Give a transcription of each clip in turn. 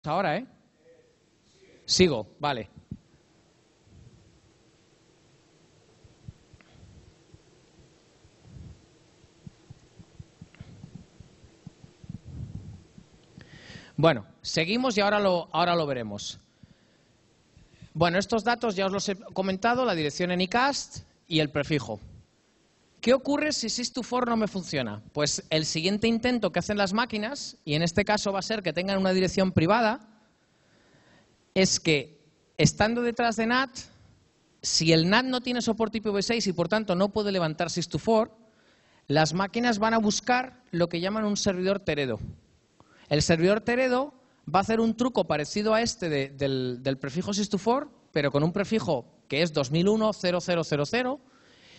Ahora, ¿eh? Sigo, vale. Bueno, seguimos y ahora lo veremos. Bueno, estos datos ya os los he comentado, la dirección en iCast y el prefijo. ¿Qué ocurre si sys24 no me funciona? Pues el siguiente intento que hacen las máquinas, y en este caso va a ser que tengan una dirección privada, es que estando detrás de NAT, si el NAT no tiene soporte IPv6 y por tanto no puede levantar sys24, las máquinas van a buscar lo que llaman un servidor Teredo. El servidor Teredo va a hacer un truco parecido a este del prefijo sys24, pero con un prefijo que es 2001.0000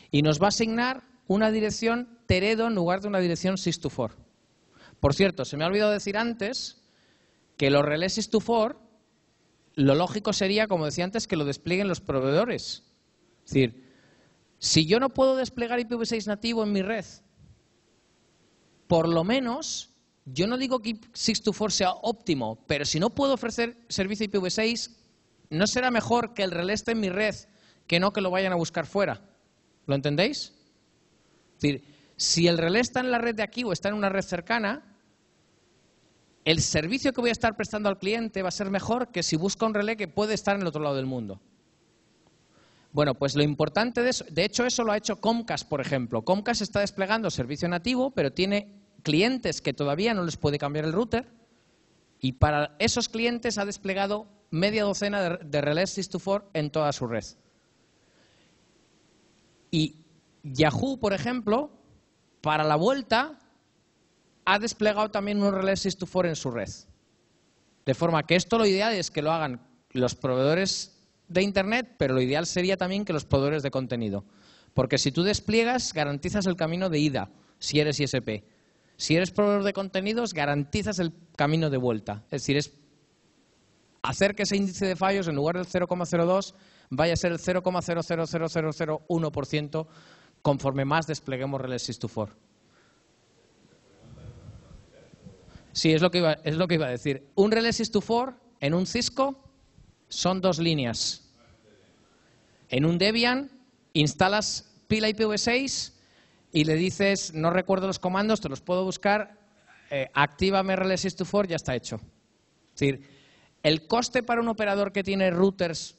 y nos va a asignar una dirección Teredo en lugar de una dirección sys24. Por cierto, se me ha olvidado decir antes que los relés sys24, lo lógico sería, como decía antes, que lo desplieguen los proveedores. Es decir, si yo no puedo desplegar IPv6 nativo en mi red, por lo menos, yo no digo que sys24 sea óptimo, pero si no puedo ofrecer servicio IPv6, ¿no será mejor que el relé esté en mi red que no que lo vayan a buscar fuera? ¿Lo entendéis? Es decir, si el relé está en la red de aquí o está en una red cercana, el servicio que voy a estar prestando al cliente va a ser mejor que si busca un relé que puede estar en el otro lado del mundo. Bueno, pues lo importante de eso, de hecho eso lo ha hecho Comcast, por ejemplo. Comcast está desplegando servicio nativo, pero tiene clientes que todavía no les puede cambiar el router y para esos clientes ha desplegado media docena de relés sys24 en toda su red. Y Yahoo, por ejemplo, para la vuelta ha desplegado también unos relés sys24 en su red. De forma que esto lo ideal es que lo hagan los proveedores de Internet, pero lo ideal sería también que los proveedores de contenido. Porque si tú despliegas, garantizas el camino de ida, si eres ISP. Si eres proveedor de contenidos, garantizas el camino de vuelta. Es decir, es hacer que ese índice de fallos, en lugar del 0,02, vaya a ser el 0,000001% conforme más despleguemos relés sys24. Sí, es lo que iba a decir. Un relé sys24 en un Cisco son 2 líneas. En un Debian instalas pila IPv6 y le dices, no recuerdo los comandos, te los puedo buscar, actívame relé sys24, ya está hecho. Es decir, el coste para un operador que tiene routers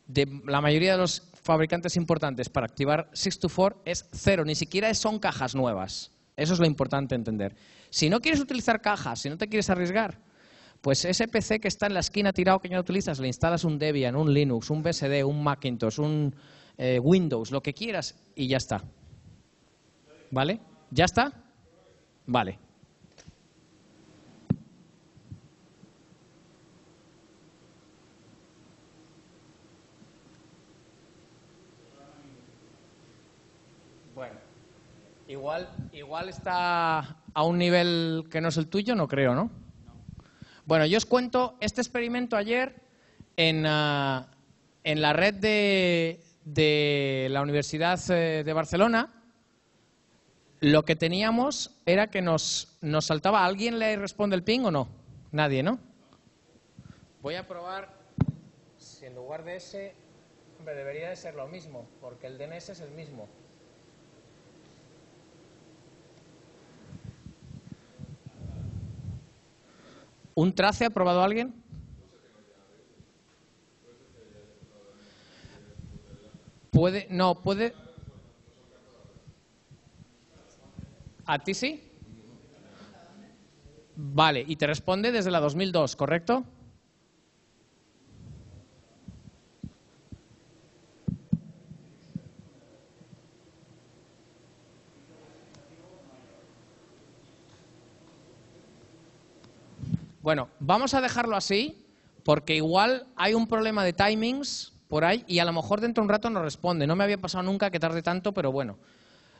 de la mayoría de los fabricantes importantes para activar sys24 es 0, ni siquiera son cajas nuevas. Eso es lo importante entender. Si no quieres utilizar cajas, si no te quieres arriesgar, pues ese PC que está en la esquina tirado que ya no utilizas, le instalas un Debian, un Linux, un BSD, un Macintosh, un Windows, lo que quieras y ya está. ¿Vale? ¿Ya está? Vale. Bueno, igual está a un nivel que no es el tuyo, no creo, ¿no? Bueno, yo os cuento este experimento ayer en la red de la Universidad de Barcelona. Lo que teníamos era que nos saltaba. ¿Alguien le responde el ping o no? Nadie, ¿no? Voy a probar si en lugar de ese, hombre, debería de ser lo mismo, porque el DNS es el mismo. ¿Un trace ha probado alguien? Puede. ¿A ti sí? Vale, y te responde desde la 2002, ¿correcto? Bueno, vamos a dejarlo así, porque igual hay un problema de timings por ahí y a lo mejor dentro de un rato nos responde. No me había pasado nunca que tarde tanto, pero bueno.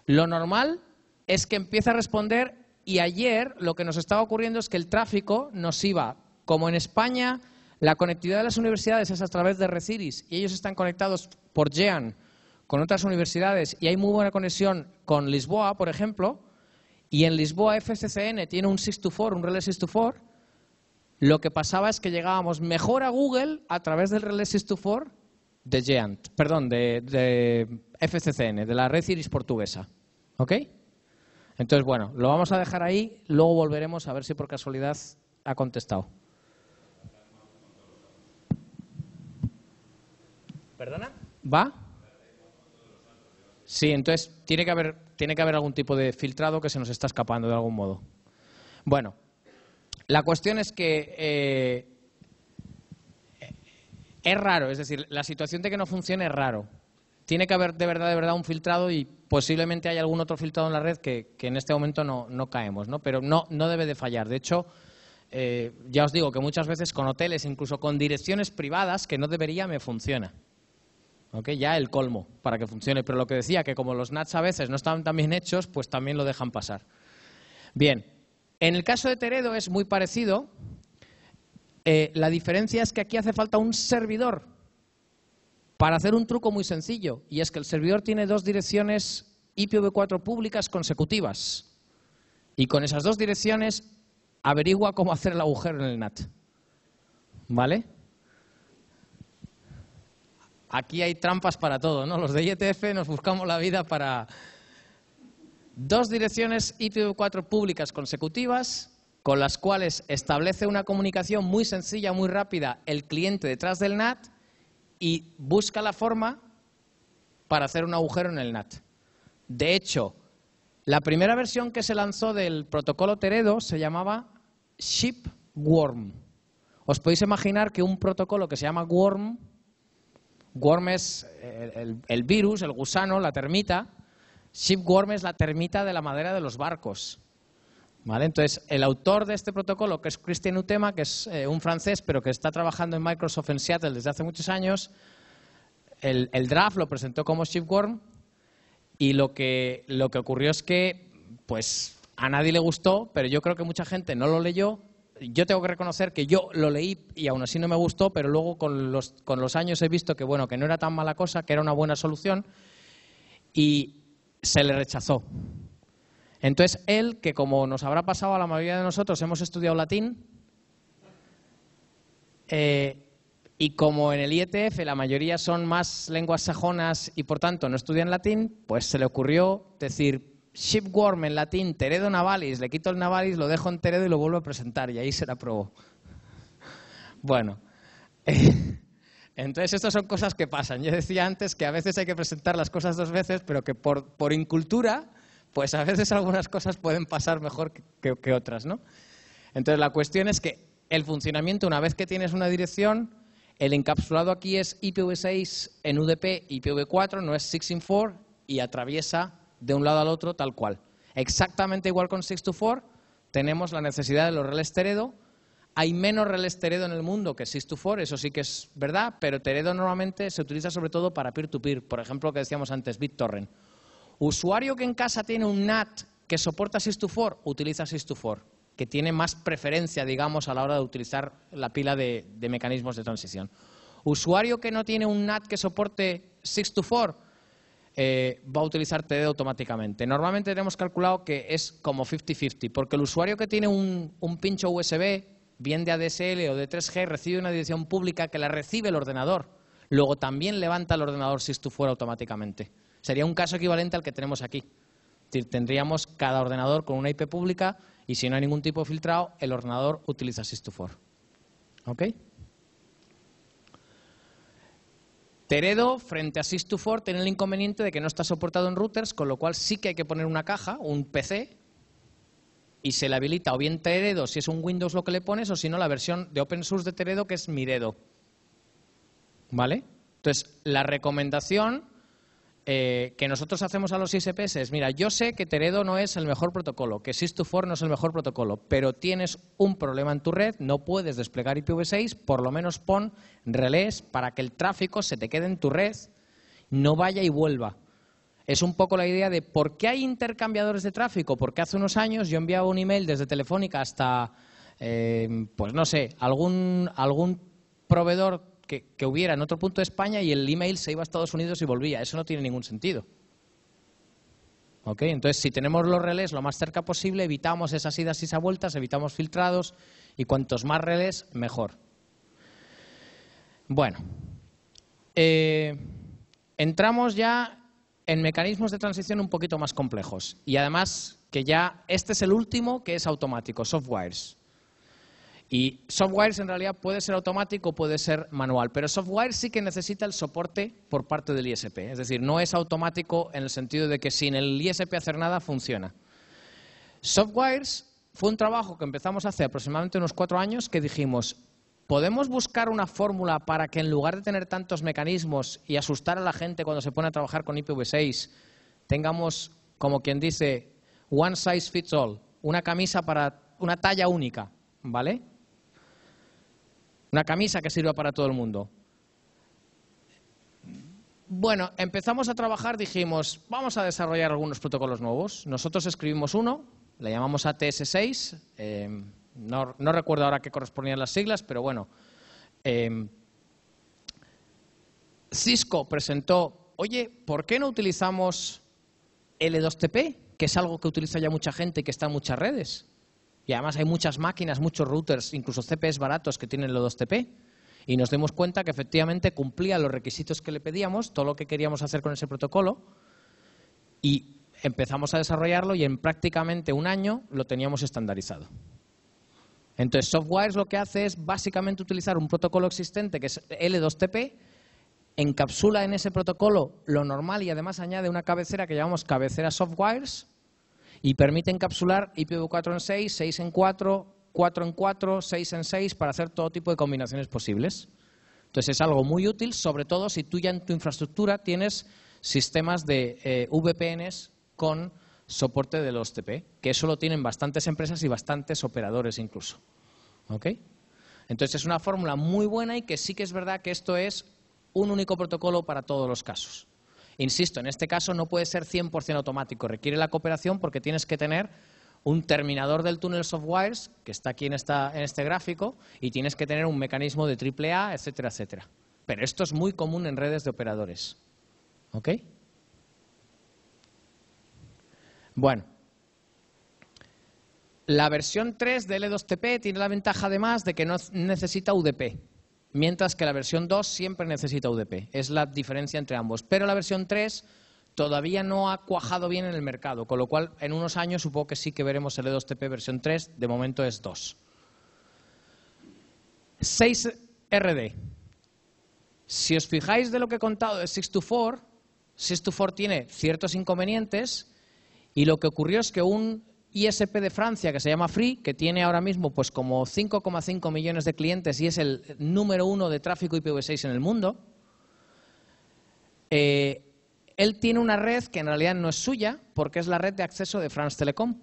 Lo normal es que empiece a responder y ayer lo que nos estaba ocurriendo es que el tráfico nos iba, como en España la conectividad de las universidades es a través de Reciris y ellos están conectados por GEAN con otras universidades y hay muy buena conexión con Lisboa, por ejemplo, y en Lisboa FCCN tiene un sys24, un relé sys24, lo que pasaba es que llegábamos mejor a Google a través del relé 624 de Geant, perdón, de FCCN, de la red Iris portuguesa. ¿Ok? Entonces, bueno, lo vamos a dejar ahí, luego volveremos a ver si por casualidad ha contestado. ¿Perdona? ¿Va? Sí, entonces tiene que haber algún tipo de filtrado que se nos está escapando de algún modo. Bueno, la cuestión es que es raro, es decir, la situación de que no funcione es raro. Tiene que haber de verdad un filtrado y posiblemente haya algún otro filtrado en la red que en este momento no caemos, ¿no? Pero no debe de fallar. De hecho, ya os digo que muchas veces con hoteles, incluso con direcciones privadas, que no debería, me funciona. ¿Okay? Ya el colmo para que funcione. Pero lo que decía, que como los NATs a veces no están tan bien hechos, pues también lo dejan pasar. Bien, en el caso de Teredo es muy parecido. La diferencia es que aquí hace falta un servidor para hacer un truco muy sencillo. Y es que el servidor tiene dos direcciones IPv4 públicas consecutivas. Y con esas dos direcciones averigua cómo hacer el agujero en el NAT. ¿Vale? Aquí hay trampas para todo, ¿no? Los de IETF nos buscamos la vida para dos direcciones IPv4 públicas consecutivas con las cuales establece una comunicación muy sencilla, muy rápida, el cliente detrás del NAT y busca la forma para hacer un agujero en el NAT. De hecho, la primera versión que se lanzó del protocolo Teredo se llamaba ShipWorm. Os podéis imaginar que un protocolo que se llama Worm es el virus, el gusano, la termita. ShipWorm es la termita de la madera de los barcos. ¿Vale? Entonces, el autor de este protocolo, que es Christian Utema, que es un francés, pero que está trabajando en Microsoft en Seattle desde hace muchos años, el draft lo presentó como ShipWorm y lo que ocurrió es que pues, a nadie le gustó, pero yo creo que mucha gente no lo leyó. Yo tengo que reconocer que yo lo leí y aún así no me gustó, pero luego con los años he visto que, bueno, que no era tan mala cosa, que era una buena solución y se le rechazó. Entonces él, que como nos habrá pasado a la mayoría de nosotros, hemos estudiado latín y como en el IETF la mayoría son más lenguas sajonas y por tanto no estudian latín, pues se le ocurrió decir ShipWorm en latín, Teredo Navalis, le quito el Navalis, lo dejo en Teredo y lo vuelvo a presentar y ahí se la aprobó. Bueno, entonces estas son cosas que pasan. Yo decía antes que a veces hay que presentar las cosas dos veces, pero que por incultura, pues a veces algunas cosas pueden pasar mejor que otras, ¿no? Entonces la cuestión es que el funcionamiento, una vez que tienes una dirección, el encapsulado aquí es IPv6 en UDP, IPv4, no es 6 in 4 y atraviesa de un lado al otro tal cual. Exactamente igual con 624, tenemos la necesidad de los relés Teredo. Hay menos relés Teredo en el mundo que 624, eso sí que es verdad, pero Teredo normalmente se utiliza sobre todo para peer-to-peer, por ejemplo, lo que decíamos antes, BitTorrent. Usuario que en casa tiene un NAT que soporta 624, utiliza 624, que tiene más preferencia, digamos, a la hora de utilizar la pila de mecanismos de transición. Usuario que no tiene un NAT que soporte 624, va a utilizar Teredo automáticamente. Normalmente tenemos calculado que es como 50-50, porque el usuario que tiene un pincho USB, bien de ADSL o de 3G, recibe una dirección pública que la recibe el ordenador. Luego también levanta el ordenador 624 automáticamente. Sería un caso equivalente al que tenemos aquí. Es decir, tendríamos cada ordenador con una IP pública y si no hay ningún tipo de filtrado, el ordenador utiliza 624. ¿Ok? Teredo, frente a 624, tiene el inconveniente de que no está soportado en routers, con lo cual sí que hay que poner una caja, un PC, y se le habilita o bien Teredo, si es un Windows lo que le pones, o si no la versión de open source de Teredo, que es Miredo. ¿Vale? Entonces, la recomendación que nosotros hacemos a los ISPs es, mira, yo sé que Teredo no es el mejor protocolo, que 624 no es el mejor protocolo, pero tienes un problema en tu red, no puedes desplegar IPv6, por lo menos pon relés para que el tráfico se te quede en tu red, no vaya y vuelva. Es un poco la idea de por qué hay intercambiadores de tráfico, porque hace unos años yo enviaba un email desde Telefónica hasta, pues no sé, algún proveedor que hubiera en otro punto de España y el email se iba a Estados Unidos y volvía. Eso no tiene ningún sentido. ¿ok? Entonces, si tenemos los relés lo más cerca posible, evitamos esas idas y esas vueltas, evitamos filtrados, y cuantos más relés, mejor. Bueno, entramos ya en mecanismos de transición un poquito más complejos. Y además, que ya este es el último que es automático, softwires. Y softwires en realidad puede ser automático o puede ser manual, pero software sí que necesita el soporte por parte del ISP. Es decir, no es automático en el sentido de que sin el ISP hacer nada funciona. Softwires fue un trabajo que empezamos hace aproximadamente unos 4 años que dijimos, ¿podemos buscar una fórmula para que en lugar de tener tantos mecanismos y asustar a la gente cuando se pone a trabajar con IPv6, tengamos, como quien dice, one size fits all, una camisa para una talla única, ¿vale? Una camisa que sirva para todo el mundo. Bueno, empezamos a trabajar, dijimos, vamos a desarrollar algunos protocolos nuevos. Nosotros escribimos uno, le llamamos ATS6, no recuerdo ahora qué correspondían las siglas, pero bueno. Cisco presentó, oye, ¿por qué no utilizamos L2TP? Que es algo que utiliza ya mucha gente y que está en muchas redes. Y además hay muchas máquinas, muchos routers, incluso CPEs baratos que tienen L2TP. Y nos dimos cuenta que efectivamente cumplía los requisitos que le pedíamos, todo lo que queríamos hacer con ese protocolo. Y empezamos a desarrollarlo y en prácticamente un año lo teníamos estandarizado. Entonces, Softwires lo que hace es básicamente utilizar un protocolo existente que es L2TP, encapsula en ese protocolo lo normal y además añade una cabecera que llamamos cabecera Softwires y permite encapsular IPv4 en 6, 6 en 4, 4 en 4, 6 en 6 para hacer todo tipo de combinaciones posibles. Entonces es algo muy útil, sobre todo si tú ya en tu infraestructura tienes sistemas de VPNs con soporte de los TP, que eso lo tienen bastantes empresas y bastantes operadores incluso. ¿Ok? Entonces es una fórmula muy buena y que sí que es verdad que esto es un único protocolo para todos los casos. Insisto, en este caso no puede ser 100% automático, requiere la cooperación porque tienes que tener un terminador del túnel Softwires, que está aquí en este gráfico, y tienes que tener un mecanismo de AAA, etcétera, etcétera. Pero esto es muy común en redes de operadores. ¿Ok? Bueno. La versión 3 de L2TP tiene la ventaja además de que no necesita UDP, mientras que la versión 2 siempre necesita UDP. Es la diferencia entre ambos. Pero la versión 3 todavía no ha cuajado bien en el mercado, con lo cual en unos años supongo que sí que veremos L2TP versión 3, de momento es 2. 6RD. Si os fijáis de lo que he contado de 624, 624 tiene ciertos inconvenientes y lo que ocurrió es que un ISP de Francia que se llama Free, que tiene ahora mismo pues como 5,5 millones de clientes y es el número 1 de tráfico IPv6 en el mundo, él tiene una red que en realidad no es suya porque es la red de acceso de France Telecom.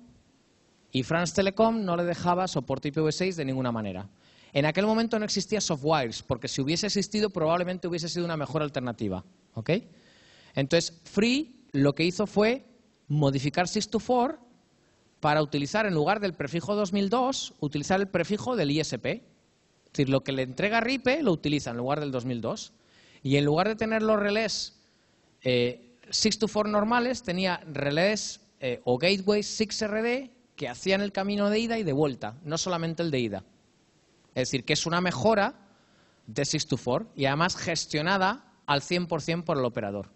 Y France Telecom no le dejaba soporte IPv6 de ninguna manera. En aquel momento no existía Softwires, porque si hubiese existido probablemente hubiese sido una mejor alternativa. ¿Ok? Entonces, Free lo que hizo fue modificar 624 para utilizar en lugar del prefijo 2002, utilizar el prefijo del ISP. Es decir, lo que le entrega RIPE lo utiliza en lugar del 2002. Y en lugar de tener los relés 624 normales, tenía relés o gateways 6RD que hacían el camino de ida y de vuelta, no solamente el de ida. Es decir, que es una mejora de 624 y además gestionada al 100% por el operador.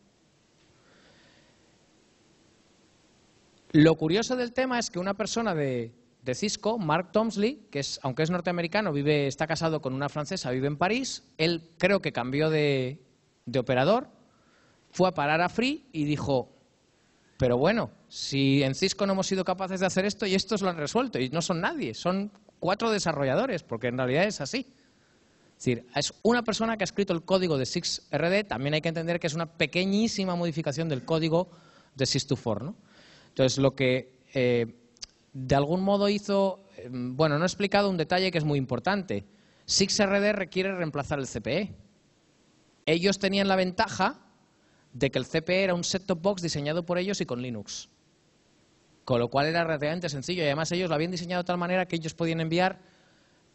Lo curioso del tema es que una persona de Cisco, Mark Tomsley, que es, aunque es norteamericano, está casado con una francesa, vive en París, él creo que cambió de operador, fue a parar a Free y dijo, pero bueno, si en Cisco no hemos sido capaces de hacer esto y estos lo han resuelto, y no son nadie, son 4 desarrolladores, porque en realidad es así. Es decir, es una persona que ha escrito el código de 6RD, también hay que entender que es una pequeñísima modificación del código de 624, ¿no? Entonces, lo que de algún modo hizo, bueno, no he explicado un detalle que es muy importante. 6RD requiere reemplazar el CPE. Ellos tenían la ventaja de que el CPE era un set-top box diseñado por ellos y con Linux. Con lo cual era relativamente sencillo y además ellos lo habían diseñado de tal manera que ellos podían enviar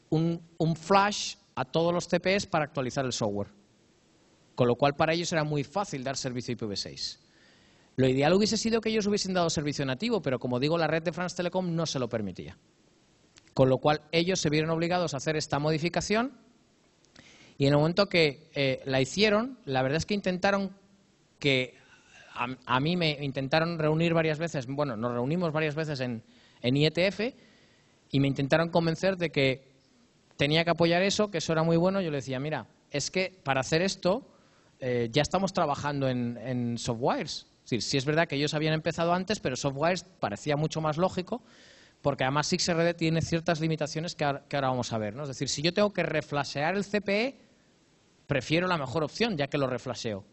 un flash a todos los CPEs para actualizar el software. Con lo cual para ellos era muy fácil dar servicio IPv6. Lo ideal hubiese sido que ellos hubiesen dado servicio nativo, pero como digo, la red de France Telecom no se lo permitía. Con lo cual, ellos se vieron obligados a hacer esta modificación y en el momento que la hicieron, la verdad es que intentaron que... A mí me intentaron reunir varias veces, bueno, nos reunimos varias veces en IETF y me intentaron convencer de que tenía que apoyar eso, que eso era muy bueno. Yo le decía, mira, es que para hacer esto ya estamos trabajando en Softwires. Es decir, sí es verdad que ellos habían empezado antes, pero Softwires parecía mucho más lógico, porque además XRD tiene ciertas limitaciones que ahora vamos a ver, ¿no? Es decir, si yo tengo que reflashear el CPE, prefiero la mejor opción, ya que lo reflasheo.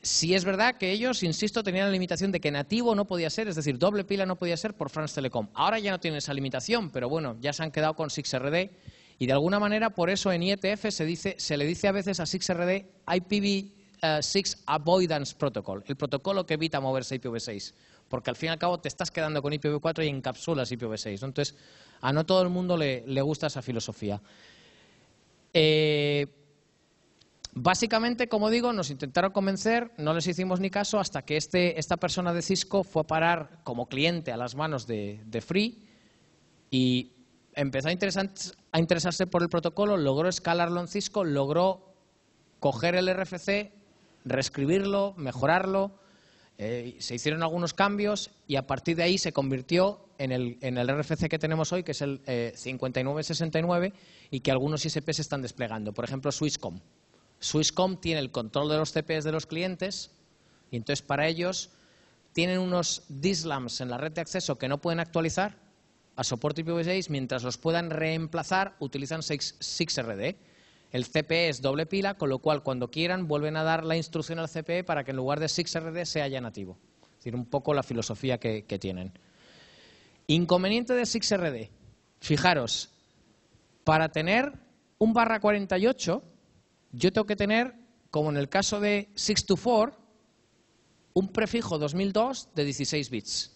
Sí es verdad que ellos, insisto, tenían la limitación de que nativo no podía ser, es decir, doble pila no podía ser por France Telecom. Ahora ya no tienen esa limitación, pero bueno, ya se han quedado con SIXRD y de alguna manera por eso en IETF se le dice a veces a SIXRD IPv6 Avoidance Protocol, el protocolo que evita moverse IPv6, porque al fin y al cabo te estás quedando con IPv4 y encapsulas IPv6, ¿no? Entonces, a no todo el mundo le gusta esa filosofía. Básicamente, como digo, nos intentaron convencer, no les hicimos ni caso hasta que esta persona de Cisco fue a parar como cliente a las manos de Free y empezó a interesarse por el protocolo, logró escalarlo en Cisco, logró coger el RFC, reescribirlo, mejorarlo, se hicieron algunos cambios y a partir de ahí se convirtió en el RFC que tenemos hoy, que es el 5969 y que algunos ISPs están desplegando. Por ejemplo, Swisscom. Swisscom tiene el control de los CPEs de los clientes y entonces para ellos tienen unos DSLAMs en la red de acceso que no pueden actualizar a soporte IPv6, mientras los puedan reemplazar utilizan SIXRD. El CPE es doble pila, con lo cual cuando quieran vuelven a dar la instrucción al CPE para que en lugar de SIXRD sea ya nativo. Es decir, un poco la filosofía que tienen. Inconveniente de SIXRD. Fijaros, para tener un /48 yo tengo que tener, como en el caso de 624, un prefijo 2002 de 16 bits.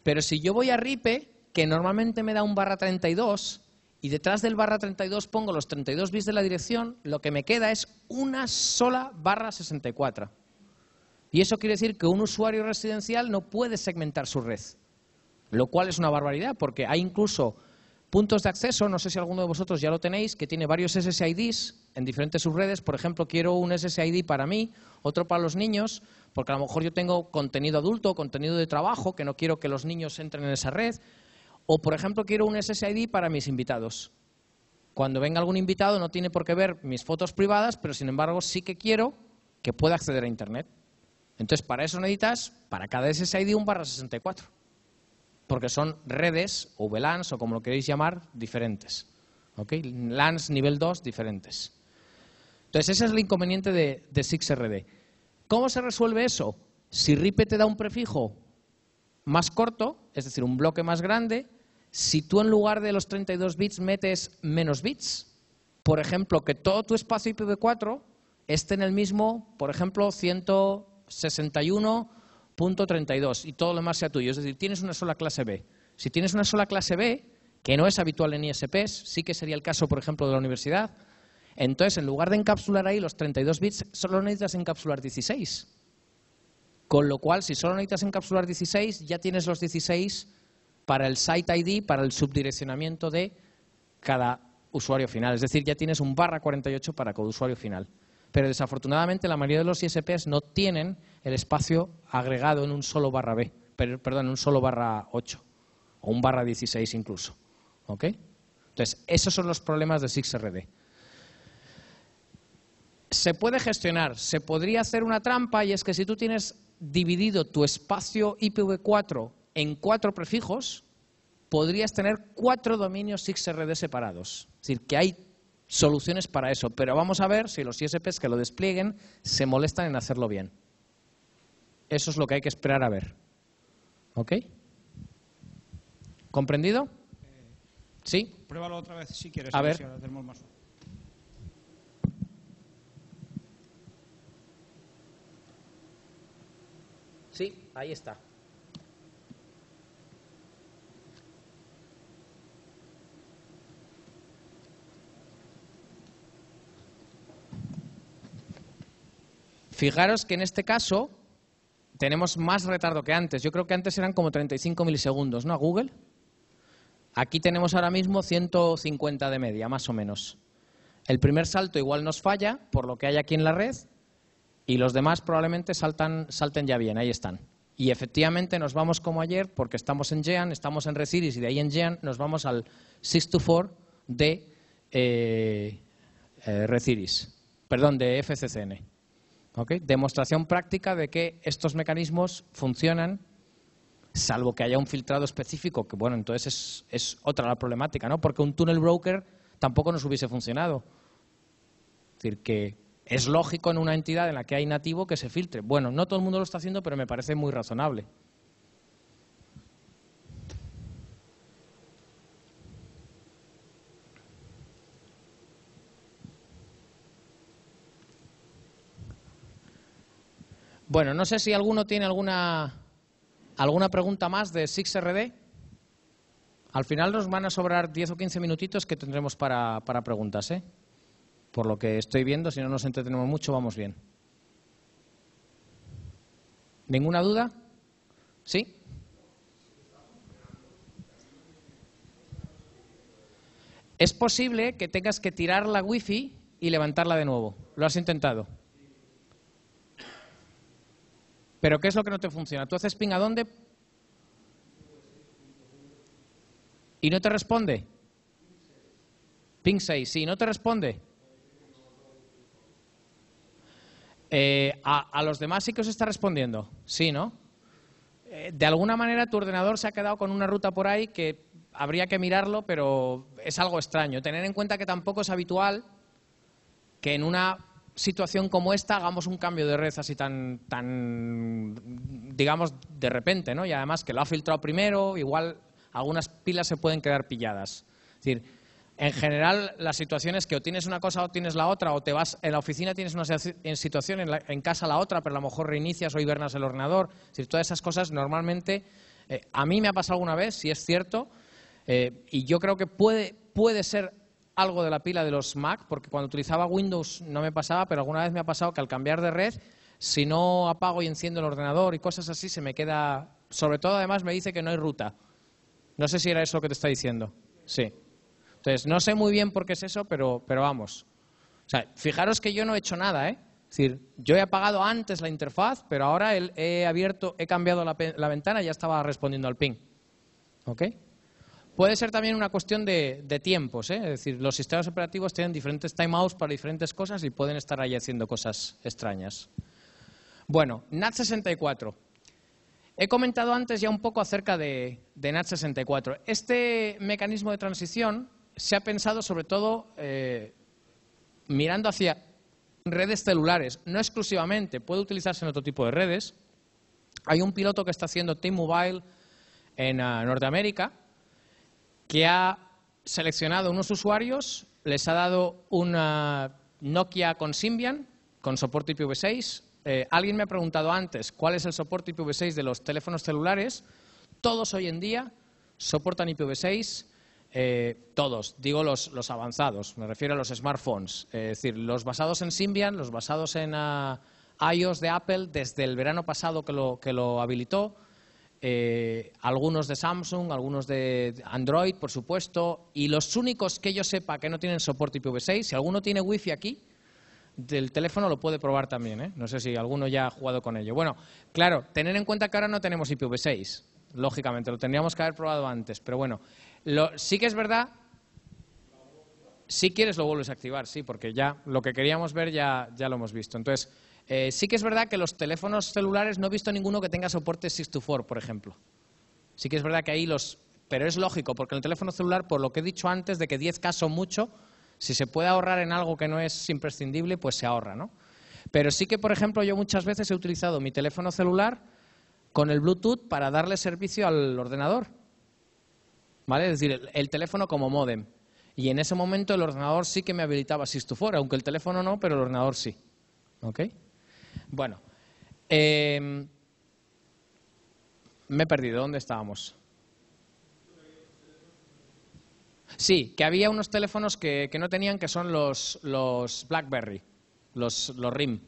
Pero si yo voy a RIPE, que normalmente me da un /32, y detrás del /32 pongo los 32 bits de la dirección, lo que me queda es una sola /64. Y eso quiere decir que un usuario residencial no puede segmentar su red, lo cual es una barbaridad, porque hay incluso puntos de acceso, no sé si alguno de vosotros ya lo tenéis, que tiene varios SSIDs en diferentes subredes. Por ejemplo, quiero un SSID para mí, otro para los niños, porque a lo mejor yo tengo contenido adulto, contenido de trabajo, que no quiero que los niños entren en esa red. O, por ejemplo, quiero un SSID para mis invitados. Cuando venga algún invitado no tiene por qué ver mis fotos privadas, pero sin embargo sí que quiero que pueda acceder a Internet. Entonces, para eso necesitas, para cada SSID, un /64. Porque son redes, o VLANs, o como lo queréis llamar, diferentes. ¿Okay? LANs nivel 2 diferentes. Entonces, ese es el inconveniente de SIXRD. ¿Cómo se resuelve eso? Si RIPE te da un prefijo más corto, es decir, un bloque más grande, si tú en lugar de los 32 bits metes menos bits, por ejemplo, que todo tu espacio IPv4 esté en el mismo, por ejemplo, 161.32 y todo lo demás sea tuyo. Es decir, tienes una sola clase B. Si tienes una sola clase B, que no es habitual en ISPs, sí que sería el caso, por ejemplo, de la universidad, entonces, en lugar de encapsular ahí los 32 bits, solo necesitas encapsular 16. Con lo cual, si solo necesitas encapsular 16, ya tienes los 16 para el site ID, para el subdireccionamiento de cada usuario final. Es decir, ya tienes un /48 para cada usuario final. Pero desafortunadamente la mayoría de los ISPs no tienen el espacio agregado en un solo /B, perdón, en un solo /8 o un /16 incluso. ¿Ok? Entonces, esos son los problemas de SIXRD. Se puede gestionar, se podría hacer una trampa y es que si tú tienes dividido tu espacio IPv4 en 4 prefijos, podrías tener 4 dominios SIXRD separados. Es decir, que hay soluciones para eso, pero vamos a ver si los ISPs que lo desplieguen se molestan en hacerlo bien. Eso es lo que hay que esperar a ver. ¿Ok? ¿Comprendido? ¿Sí? Pruébalo otra vez si quieres. A ver. Si ahora tenemos más. Sí, ahí está. Fijaros que en este caso tenemos más retardo que antes. Yo creo que antes eran como 35 milisegundos, ¿no? A Google. Aquí tenemos ahora mismo 150 de media, más o menos. El primer salto igual nos falla, por lo que hay aquí en la red, y los demás probablemente salten ya bien, ahí están. Y efectivamente nos vamos como ayer, porque estamos en Jean, estamos en Reciris, y de ahí en Jean nos vamos al 624 de Reciris, perdón, de FCCN. ¿Okay? Demostración práctica de que estos mecanismos funcionan, salvo que haya un filtrado específico, que bueno, entonces es otra la problemática, ¿no? Porque un tunnel broker tampoco nos hubiese funcionado. Es decir, que es lógico en una entidad en la que hay nativo que se filtre. Bueno, no todo el mundo lo está haciendo, pero me parece muy razonable. Bueno, no sé si alguno tiene alguna pregunta más de 6RD. Al final nos van a sobrar 10 o 15 minutitos que tendremos para preguntas, ¿eh? Por lo que estoy viendo, si no nos entretenemos mucho, vamos bien. ¿Ninguna duda? ¿Sí? Es posible que tengas que tirar la wifi y levantarla de nuevo. ¿Lo has intentado? ¿Pero qué es lo que no te funciona? ¿Tú haces ping a dónde? ¿Y no te responde? Ping 6, sí, ¿no te responde? A los demás sí que os está respondiendo, sí, ¿no? De alguna manera tu ordenador se ha quedado con una ruta por ahí que habría que mirarlo, pero es algo extraño. Tener en cuenta que tampoco es habitual que en una situación como esta hagamos un cambio de red así tan digamos, de repente, ¿no? Y además que lo ha filtrado primero, igual algunas pilas se pueden quedar pilladas. Es decir, en general las situaciones que o tienes una cosa o tienes la otra, o te vas en la oficina tienes una situación, en casa la otra, pero a lo mejor reinicias o hibernas el ordenador. Es decir, todas esas cosas normalmente, a mí me ha pasado alguna vez, si es cierto, y yo creo que puede ser algo de la pila de los Mac, porque cuando utilizaba Windows no me pasaba, pero alguna vez me ha pasado que al cambiar de red, si no apago y enciendo el ordenador y cosas así, se me queda... Sobre todo, además, me dice que no hay ruta. No sé si era eso lo que te está diciendo. Sí. Entonces, no sé muy bien por qué es eso, pero vamos. O sea, fijaros que yo no he hecho nada, ¿eh? Es decir, yo he apagado antes la interfaz, pero ahora he cambiado la ventana y ya estaba respondiendo al ping. ¿Ok? Puede ser también una cuestión de tiempos, ¿eh? Es decir, los sistemas operativos tienen diferentes timeouts para diferentes cosas y pueden estar ahí haciendo cosas extrañas. Bueno, NAT64. He comentado antes ya un poco acerca de NAT64. Este mecanismo de transición se ha pensado sobre todo mirando hacia redes celulares, no exclusivamente, puede utilizarse en otro tipo de redes. Hay un piloto que está haciendo T-Mobile en Norteamérica, que ha seleccionado unos usuarios, les ha dado una Nokia con Symbian, con soporte IPv6. Alguien me ha preguntado antes cuál es el soporte IPv6 de los teléfonos celulares. Todos hoy en día soportan IPv6, todos, digo los avanzados, me refiero a los smartphones. Es decir, los basados en Symbian, los basados en iOS de Apple, desde el verano pasado que lo habilitó. Algunos de Samsung, algunos de Android, por supuesto, y los únicos que yo sepa que no tienen soporte IPv6, si alguno tiene Wi-Fi aquí, del teléfono lo puede probar también, ¿eh? No sé si alguno ya ha jugado con ello. Bueno, claro, tener en cuenta que ahora no tenemos IPv6, lógicamente, lo tendríamos que haber probado antes, pero bueno, sí que es verdad, si quieres lo vuelves a activar, sí, porque ya lo que queríamos ver ya lo hemos visto. Entonces, sí que es verdad que los teléfonos celulares no he visto ninguno que tenga soporte 624, por ejemplo. Sí que es verdad que ahí pero es lógico, porque en el teléfono celular, por lo que he dicho antes, de que 10K son mucho, si se puede ahorrar en algo que no es imprescindible, pues se ahorra, ¿no? Pero sí que, por ejemplo, yo muchas veces he utilizado mi teléfono celular con el Bluetooth para darle servicio al ordenador, ¿vale? Es decir, el teléfono como módem. Y en ese momento el ordenador sí que me habilitaba 624, aunque el teléfono no, pero el ordenador sí. ¿Ok? Bueno, me he perdido. ¿Dónde estábamos? Sí, que había unos teléfonos que no tenían, que son los BlackBerry, los RIM.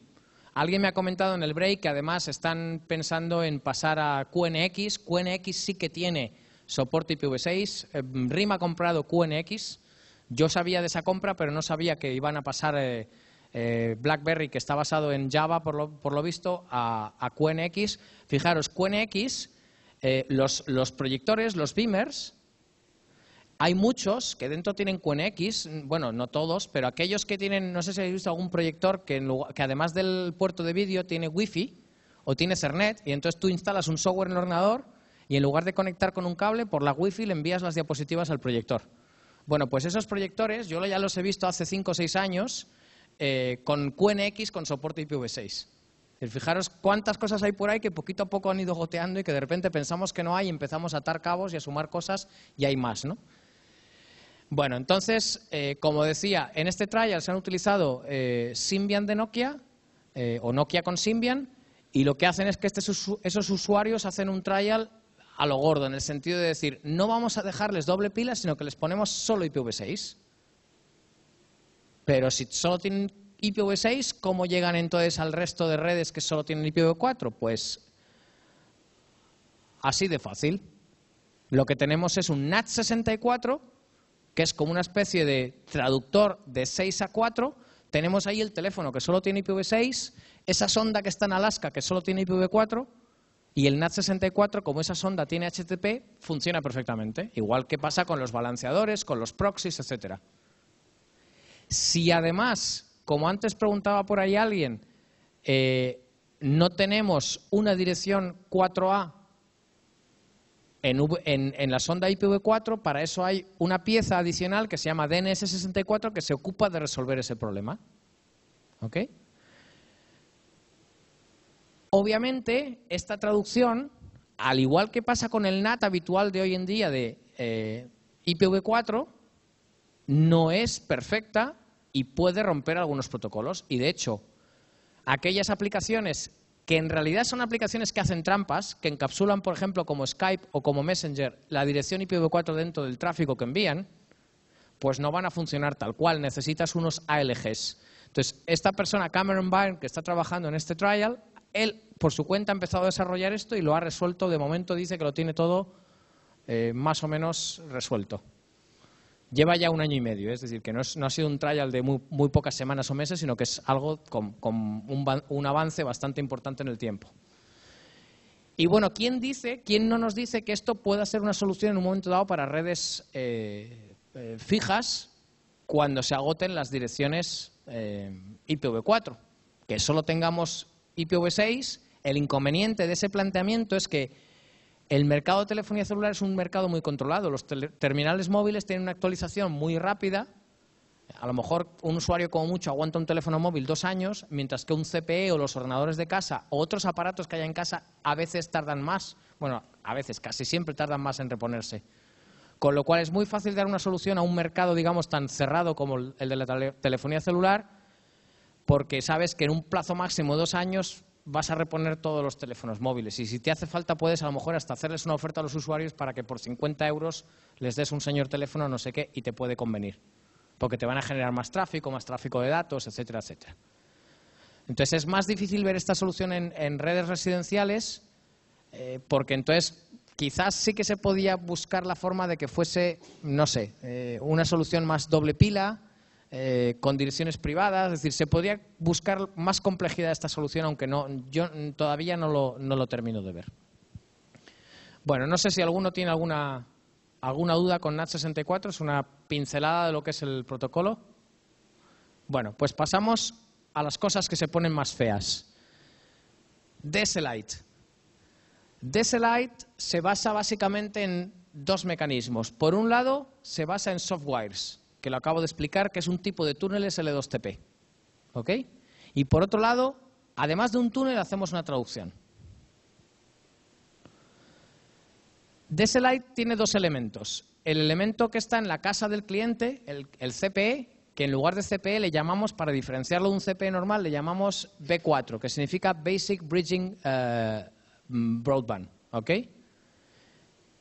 Alguien me ha comentado en el break que además están pensando en pasar a QNX. QNX sí que tiene soporte IPv6. RIM ha comprado QNX. Yo sabía de esa compra, pero no sabía que iban a pasar BlackBerry, que está basado en Java, por lo visto, a QNX. Fijaros, QNX, los proyectores, los beamers, hay muchos que dentro tienen QNX, bueno, no todos, pero aquellos que tienen, no sé si habéis visto algún proyector que además del puerto de vídeo tiene Wi-Fi o tiene Ethernet, y entonces tú instalas un software en el ordenador y en lugar de conectar con un cable, por la Wi-Fi le envías las diapositivas al proyector. Bueno, pues esos proyectores yo ya los he visto hace 5 o 6 años con QNX con soporte IPv6. Fijaros cuántas cosas hay por ahí que poquito a poco han ido goteando y que de repente pensamos que no hay y empezamos a atar cabos y a sumar cosas y hay más, ¿no? Bueno, entonces, como decía, en este trial se han utilizado Symbian de Nokia o Nokia con Symbian, y lo que hacen es que esos usuarios hacen un trial a lo gordo, en el sentido de decir, no vamos a dejarles doble pila, sino que les ponemos solo IPv6. Pero si solo tienen IPv6, ¿cómo llegan entonces al resto de redes que solo tienen IPv4? Pues así de fácil. Lo que tenemos es un NAT64, que es como una especie de traductor de 6 a 4. Tenemos ahí el teléfono que solo tiene IPv6, esa sonda que está en Alaska que solo tiene IPv4, y el NAT64, como esa sonda tiene HTTP, funciona perfectamente. Igual que pasa con los balanceadores, con los proxies, etcétera. Si además, como antes preguntaba por ahí alguien, no tenemos una dirección 4A en la sonda IPv4, para eso hay una pieza adicional que se llama DNS64 que se ocupa de resolver ese problema. ¿Ok? Obviamente, esta traducción, al igual que pasa con el NAT habitual de hoy en día de IPv4, no es perfecta y puede romper algunos protocolos. Y de hecho, aquellas aplicaciones que en realidad son aplicaciones que hacen trampas, que encapsulan, por ejemplo, como Skype o como Messenger, la dirección IPv4 dentro del tráfico que envían, pues no van a funcionar tal cual. Necesitas unos ALGs. Entonces, esta persona, Cameron Byrne, que está trabajando en este trial, él, por su cuenta, ha empezado a desarrollar esto y lo ha resuelto. De momento dice que lo tiene todo más o menos resuelto. Lleva ya 1 año y medio, es decir, que no ha sido un trial de muy pocas semanas o meses, sino que es algo con un avance bastante importante en el tiempo. Y bueno, ¿quién no nos dice que esto pueda ser una solución en un momento dado para redes fijas cuando se agoten las direcciones IPv4? Que solo tengamos IPv6, el inconveniente de ese planteamiento es que el mercado de telefonía celular es un mercado muy controlado. Los terminales móviles tienen una actualización muy rápida. A lo mejor un usuario como mucho aguanta un teléfono móvil 2 años, mientras que un CPE o los ordenadores de casa o otros aparatos que haya en casa a veces tardan más. Bueno, a veces, casi siempre tardan más en reponerse. Con lo cual es muy fácil dar una solución a un mercado, digamos, tan cerrado como el de la telefonía celular, porque sabes que en un plazo máximo de 2 años vas a reponer todos los teléfonos móviles. Y si te hace falta, puedes a lo mejor hasta hacerles una oferta a los usuarios para que por 50 euros les des un señor teléfono, no sé qué, y te puede convenir. Porque te van a generar más tráfico de datos, etcétera, etcétera. Entonces es más difícil ver esta solución en redes residenciales, porque entonces quizás sí que se podía buscar la forma de que fuese, no sé, una solución más doble pila, con direcciones privadas. Es decir, se podría buscar más complejidad de esta solución, aunque yo todavía no lo termino de ver. Bueno, no sé si alguno tiene alguna duda con NAT64, es una pincelada de lo que es el protocolo. Bueno, pues pasamos a las cosas que se ponen más feas. DSLite. DSLite se basa básicamente en 2 mecanismos. Por un lado, se basa en softwires, que lo acabo de explicar, que es un tipo de túneles L2TP. ¿Ok? Y por otro lado, además de un túnel, hacemos una traducción. DSLite tiene 2 elementos. El elemento que está en la casa del cliente, el CPE, que en lugar de CPE le llamamos, para diferenciarlo de un CPE normal, le llamamos B4, que significa Basic Bridging Broadband. ¿Ok?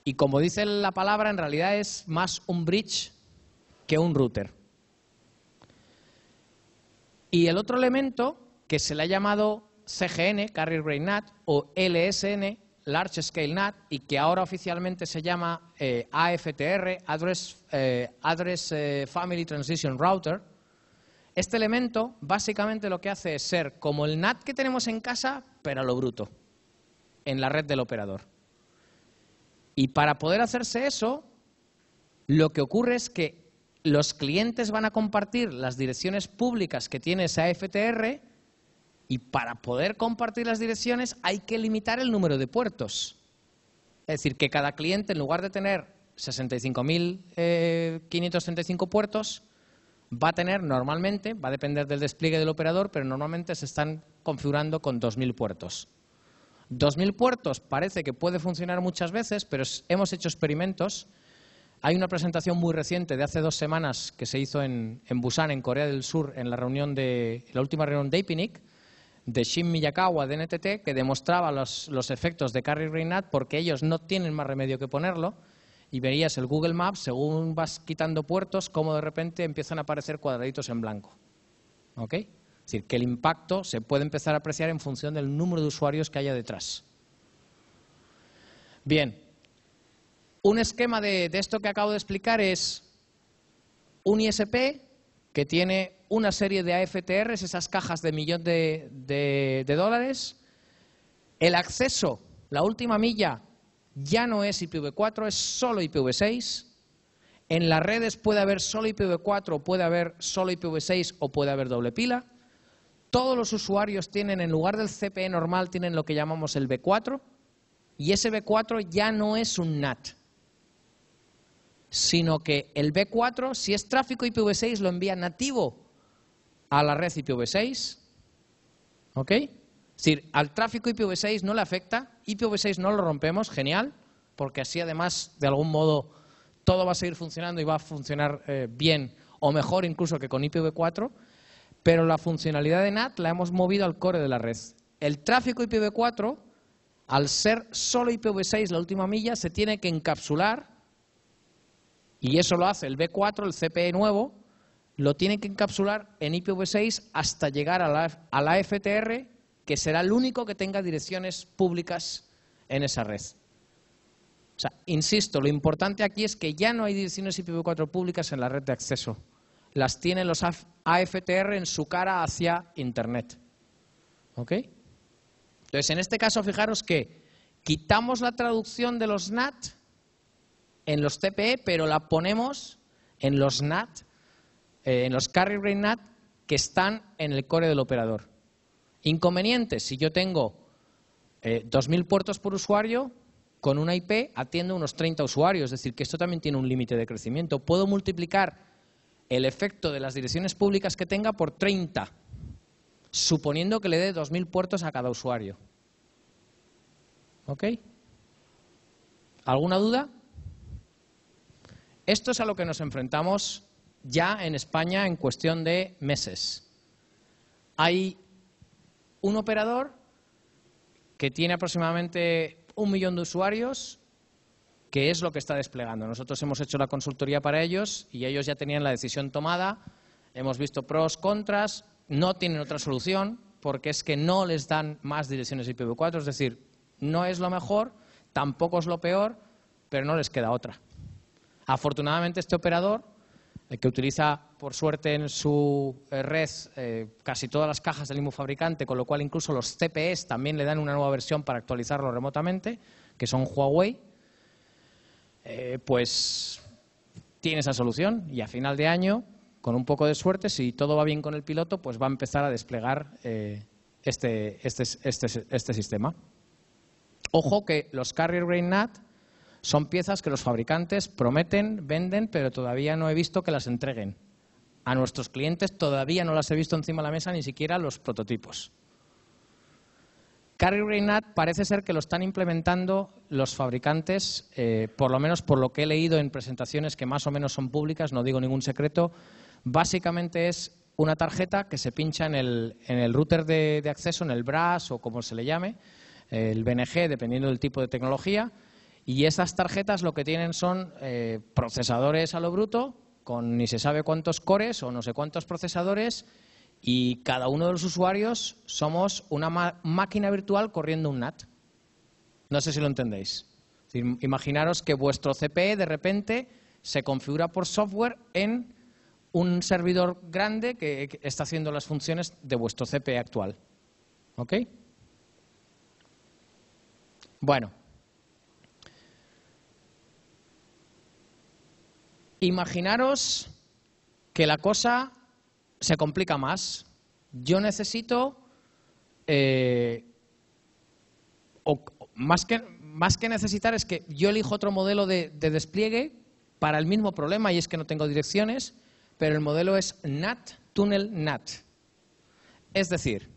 Y como dice la palabra, en realidad es más un bridge que un router. Y el otro elemento que se le ha llamado CGN, Carrier Grade NAT, o LSN, Large Scale NAT, y que ahora oficialmente se llama AFTR, Address Family Transition Router. Este elemento básicamente lo que hace es ser como el NAT que tenemos en casa, pero a lo bruto, en la red del operador. Y para poder hacerse eso, lo que ocurre es que los clientes van a compartir las direcciones públicas que tiene esa AFTR, y para poder compartir las direcciones hay que limitar el número de puertos. Es decir, que cada cliente, en lugar de tener 65.535 puertos, va a tener normalmente, va a depender del despliegue del operador, pero normalmente se están configurando con 2.000 puertos. 2.000 puertos parece que puede funcionar muchas veces, pero hemos hecho experimentos. Hay una presentación muy reciente de hace 2 semanas que se hizo en Busan, en Corea del Sur, en la última reunión de APNIC, de Shin Miyakawa de NTT, que demostraba los efectos de Carrier Grade NAT porque ellos no tienen más remedio que ponerlo, y verías el Google Maps, según vas quitando puertos, cómo de repente empiezan a aparecer cuadraditos en blanco. ¿Ok? Es decir, que el impacto se puede empezar a apreciar en función del número de usuarios que haya detrás. Bien, un esquema de esto que acabo de explicar es un ISP que tiene una serie de AFTRs, esas cajas de $1.000.000 de dólares. El acceso, la última milla, ya no es IPv4, es solo IPv6. En las redes puede haber solo IPv4, puede haber solo IPv6 o puede haber doble pila. Todos los usuarios tienen, en lugar del CPE normal, tienen lo que llamamos el B4, y ese B4 ya no es un NAT, sino que el B4, si es tráfico IPv6, lo envía nativo a la red IPv6. ¿Ok? Es decir, al tráfico IPv6 no le afecta, IPv6 no lo rompemos, genial, porque así además, de algún modo, todo va a seguir funcionando y va a funcionar bien o mejor incluso que con IPv4, pero la funcionalidad de NAT la hemos movido al core de la red. El tráfico IPv4, al ser solo IPv6 la última milla, se tiene que encapsular, y eso lo hace el B4, el CPE nuevo, lo tiene que encapsular en IPv6 hasta llegar a la FTR, que será el único que tenga direcciones públicas en esa red. O sea, insisto, lo importante aquí es que ya no hay direcciones IPv4 públicas en la red de acceso. Las tienen los AFTR en su cara hacia Internet. ¿Ok? Entonces, en este caso, fijaros que quitamos la traducción de los NAT en los CPE, pero la ponemos en los NAT, en los Carrier Grade NAT, que están en el core del operador. Inconveniente, si yo tengo 2.000 puertos por usuario, con una IP atiendo unos 30 usuarios, es decir, que esto también tiene un límite de crecimiento. Puedo multiplicar el efecto de las direcciones públicas que tenga por 30, suponiendo que le dé 2.000 puertos a cada usuario. ¿Ok? ¿Alguna duda? Esto es a lo que nos enfrentamos ya en España en cuestión de meses. Hay un operador que tiene aproximadamente 1 millón de usuarios, que es lo que está desplegando. Nosotros hemos hecho la consultoría para ellos y ellos ya tenían la decisión tomada. Hemos visto pros, contras, no tienen otra solución porque es que no les dan más direcciones IPv4, es decir, no es lo mejor, tampoco es lo peor, pero no les queda otra. Afortunadamente este operador, que utiliza por suerte en su red casi todas las cajas del mismo fabricante, con lo cual incluso los CPEs también le dan una nueva versión para actualizarlo remotamente, que son Huawei, pues tiene esa solución y a final de año, con un poco de suerte, si todo va bien con el piloto, pues va a empezar a desplegar este sistema. Ojo que los Carrier Grade NAT son piezas que los fabricantes prometen, venden, pero todavía no he visto que las entreguen. A nuestros clientes todavía no las he visto encima de la mesa, ni siquiera los prototipos. Carrier Grade NAT parece ser que lo están implementando los fabricantes, por lo menos por lo que he leído en presentaciones que más o menos son públicas, no digo ningún secreto. Básicamente es una tarjeta que se pincha en el router de acceso, en el BRAS o como se le llame, el BNG, dependiendo del tipo de tecnología. Y esas tarjetas lo que tienen son procesadores a lo bruto, con ni se sabe cuántos cores o no sé cuántos procesadores, Y cada uno de los usuarios somos una máquina virtual corriendo un NAT. No sé si lo entendéis. Es decir, imaginaros que vuestro CPE de repente se configura por software en un servidor grande que está haciendo las funciones de vuestro CPE actual. ¿Ok? Bueno. Imaginaros que la cosa se complica más. Yo necesito, más que necesitar, es que yo elijo otro modelo de despliegue para el mismo problema, y es que no tengo direcciones, pero el modelo es NAT, túnel NAT. Es decir,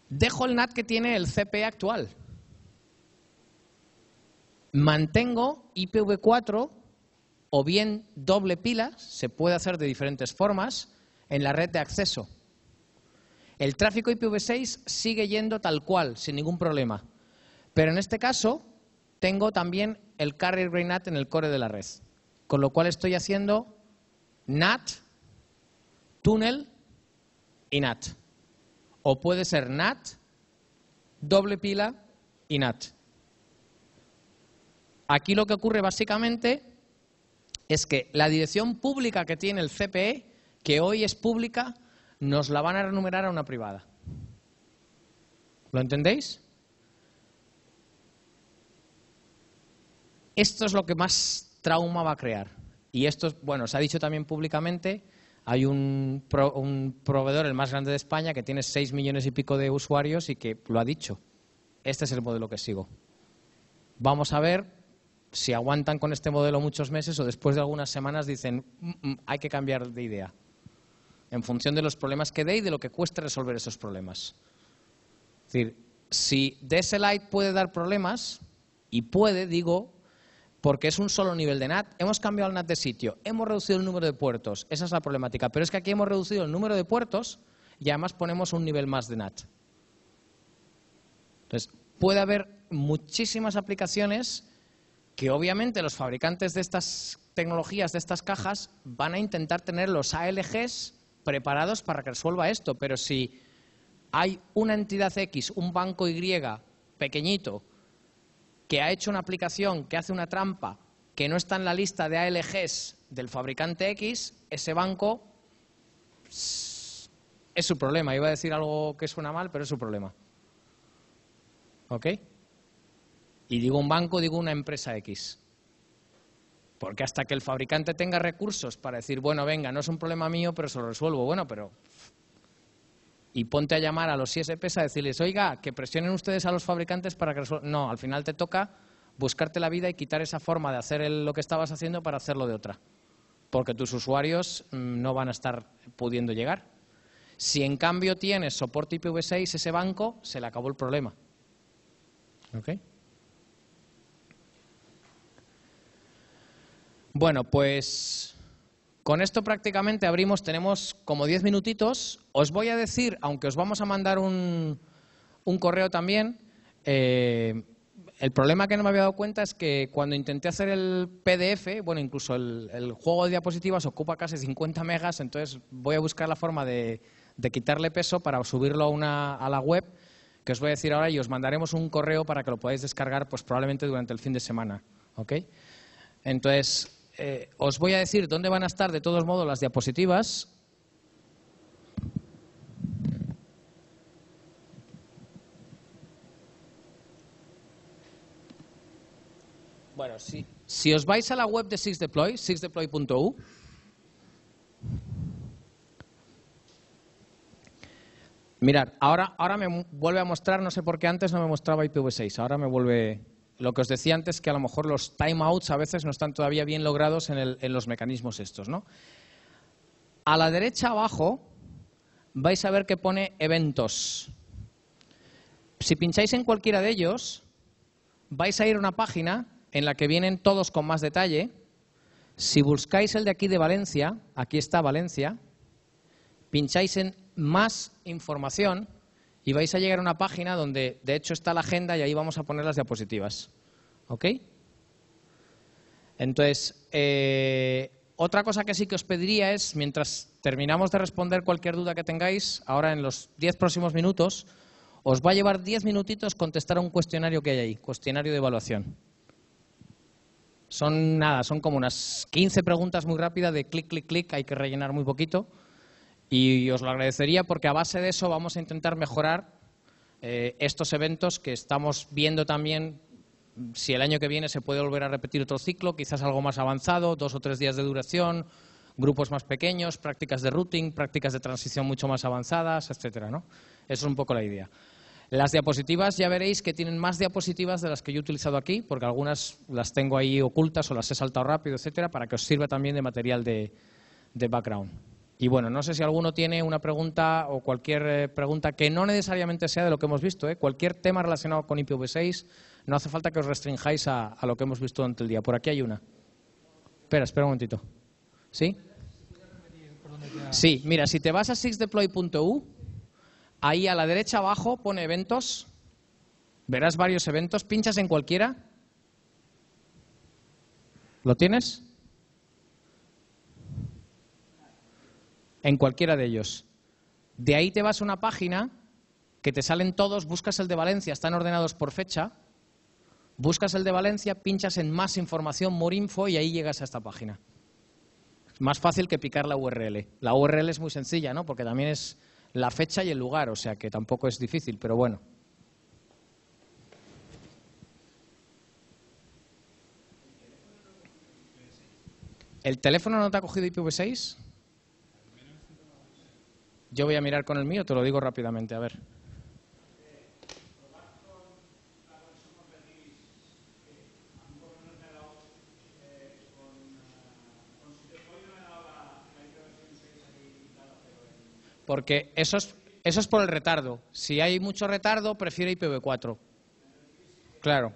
dejo el NAT que tiene el CPE actual. Mantengo IPv4 o bien doble pila, se puede hacer de diferentes formas, en la red de acceso. El tráfico IPv6 sigue yendo tal cual, sin ningún problema. Pero en este caso, tengo también el carrier grade NAT en el core de la red. Con lo cual estoy haciendo NAT, túnel y NAT. O puede ser NAT, doble pila y NAT. Aquí lo que ocurre básicamente es que la dirección pública que tiene el CPE, que hoy es pública, nos la van a renumerar a una privada. ¿Lo entendéis? Esto es lo que más trauma va a crear. Y esto, bueno, se ha dicho también públicamente, hay un proveedor, el más grande de España, que tiene 6 millones y pico de usuarios y que lo ha dicho. Este es el modelo que sigo. Vamos a ver si aguantan con este modelo muchos meses o después de algunas semanas dicen hay que cambiar de idea en función de los problemas que dé y de lo que cueste resolver esos problemas. Es decir, si DSLite puede dar problemas, y puede, digo, porque es un solo nivel de NAT, hemos cambiado el NAT de sitio, hemos reducido el número de puertos, esa es la problemática, pero es que aquí hemos reducido el número de puertos y además ponemos un nivel más de NAT. Entonces, puede haber muchísimas aplicaciones que obviamente los fabricantes de estas tecnologías, de estas cajas, van a intentar tener los ALGs preparados para que resuelva esto. Pero si hay una entidad X, un banco Y pequeñito, que ha hecho una aplicación que hace una trampa, que no está en la lista de ALGs del fabricante X, ese banco es su problema. Iba a decir algo que suena mal, pero es su problema. ¿Ok? Y digo un banco, digo una empresa X. Porque hasta que el fabricante tenga recursos para decir, bueno, venga, no es un problema mío, pero se lo resuelvo. Bueno, pero... Y ponte a llamar a los ISPs a decirles, oiga, que presionen ustedes a los fabricantes para que resuelvan. No, al final te toca buscarte la vida y quitar esa forma de hacer lo que estabas haciendo para hacerlo de otra. Porque tus usuarios no van a estar pudiendo llegar. Si en cambio tienes soporte IPv6, ese banco, se le acabó el problema. ¿Ok? Bueno, pues con esto prácticamente tenemos como 10 minutitos. Os voy a decir, aunque os vamos a mandar un correo también, el problema que no me había dado cuenta es que cuando intenté hacer el PDF, bueno, incluso el juego de diapositivas ocupa casi 50 megas, entonces voy a buscar la forma de quitarle peso para subirlo a la web, que os voy a decir ahora, y os mandaremos un correo para que lo podáis descargar pues probablemente durante el fin de semana. ¿Ok? Entonces... os voy a decir dónde van a estar de todos modos las diapositivas. Bueno, si os vais a la web de SixDeploy, sixdeploy.eu, mirad, ahora me vuelve a mostrar, no sé por qué antes no me mostraba IPv6, ahora me vuelve... Lo que os decía antes, que a lo mejor los timeouts a veces no están todavía bien logrados en los mecanismos estos, ¿no? A la derecha abajo vais a ver que pone eventos. Si pincháis en cualquiera de ellos, vais a ir a una página en la que vienen todos con más detalle. Si buscáis el de aquí de Valencia, aquí está Valencia, pincháis en más información y vais a llegar a una página donde de hecho está la agenda y ahí vamos a poner las diapositivas. ¿Ok? Entonces, Otra cosa que sí que os pediría es, mientras terminamos de responder cualquier duda que tengáis, ahora en los 10 próximos minutos, os va a llevar 10 minutitos contestar a un cuestionario que hay ahí, cuestionario de evaluación. Son como unas 15 preguntas muy rápidas de clic, clic, clic, hay que rellenar muy poquito. Y os lo agradecería porque a base de eso vamos a intentar mejorar estos eventos que estamos viendo también. Si el año que viene se puede volver a repetir otro ciclo, quizás algo más avanzado, 2 o 3 días de duración, grupos más pequeños, prácticas de routing, prácticas de transición mucho más avanzadas, etcétera, ¿no? Esa es un poco la idea. Las diapositivas ya veréis que tienen más diapositivas de las que yo he utilizado aquí, porque algunas las tengo ahí ocultas o las he saltado rápido, etcétera, para que os sirva también de material de background. Y bueno, no sé si alguno tiene una pregunta o cualquier pregunta que no necesariamente sea de lo que hemos visto, cualquier tema relacionado con IPv6, no hace falta que os restringáis a lo que hemos visto durante el día. Por aquí hay una. Espera un momentito. ¿Sí? Sí, mira, si te vas a sixdeploy.eu, ahí a la derecha abajo pone eventos, verás varios eventos, pinchas en cualquiera. ¿Lo tienes? En cualquiera de ellos. De ahí te vas a una página que te salen todos, buscas el de Valencia, están ordenados por fecha, buscas el de Valencia, pinchas en más información, more info, y ahí llegas a esta página. Más fácil que picar la URL. La URL es muy sencilla, ¿no? Porque también es la fecha y el lugar, o sea que tampoco es difícil, pero bueno. ¿El teléfono no te ha cogido IPv6? Yo voy a mirar con el mío, te lo digo rápidamente, a ver. Porque eso es por el retardo. Si hay mucho retardo, prefiero IPv4. Claro.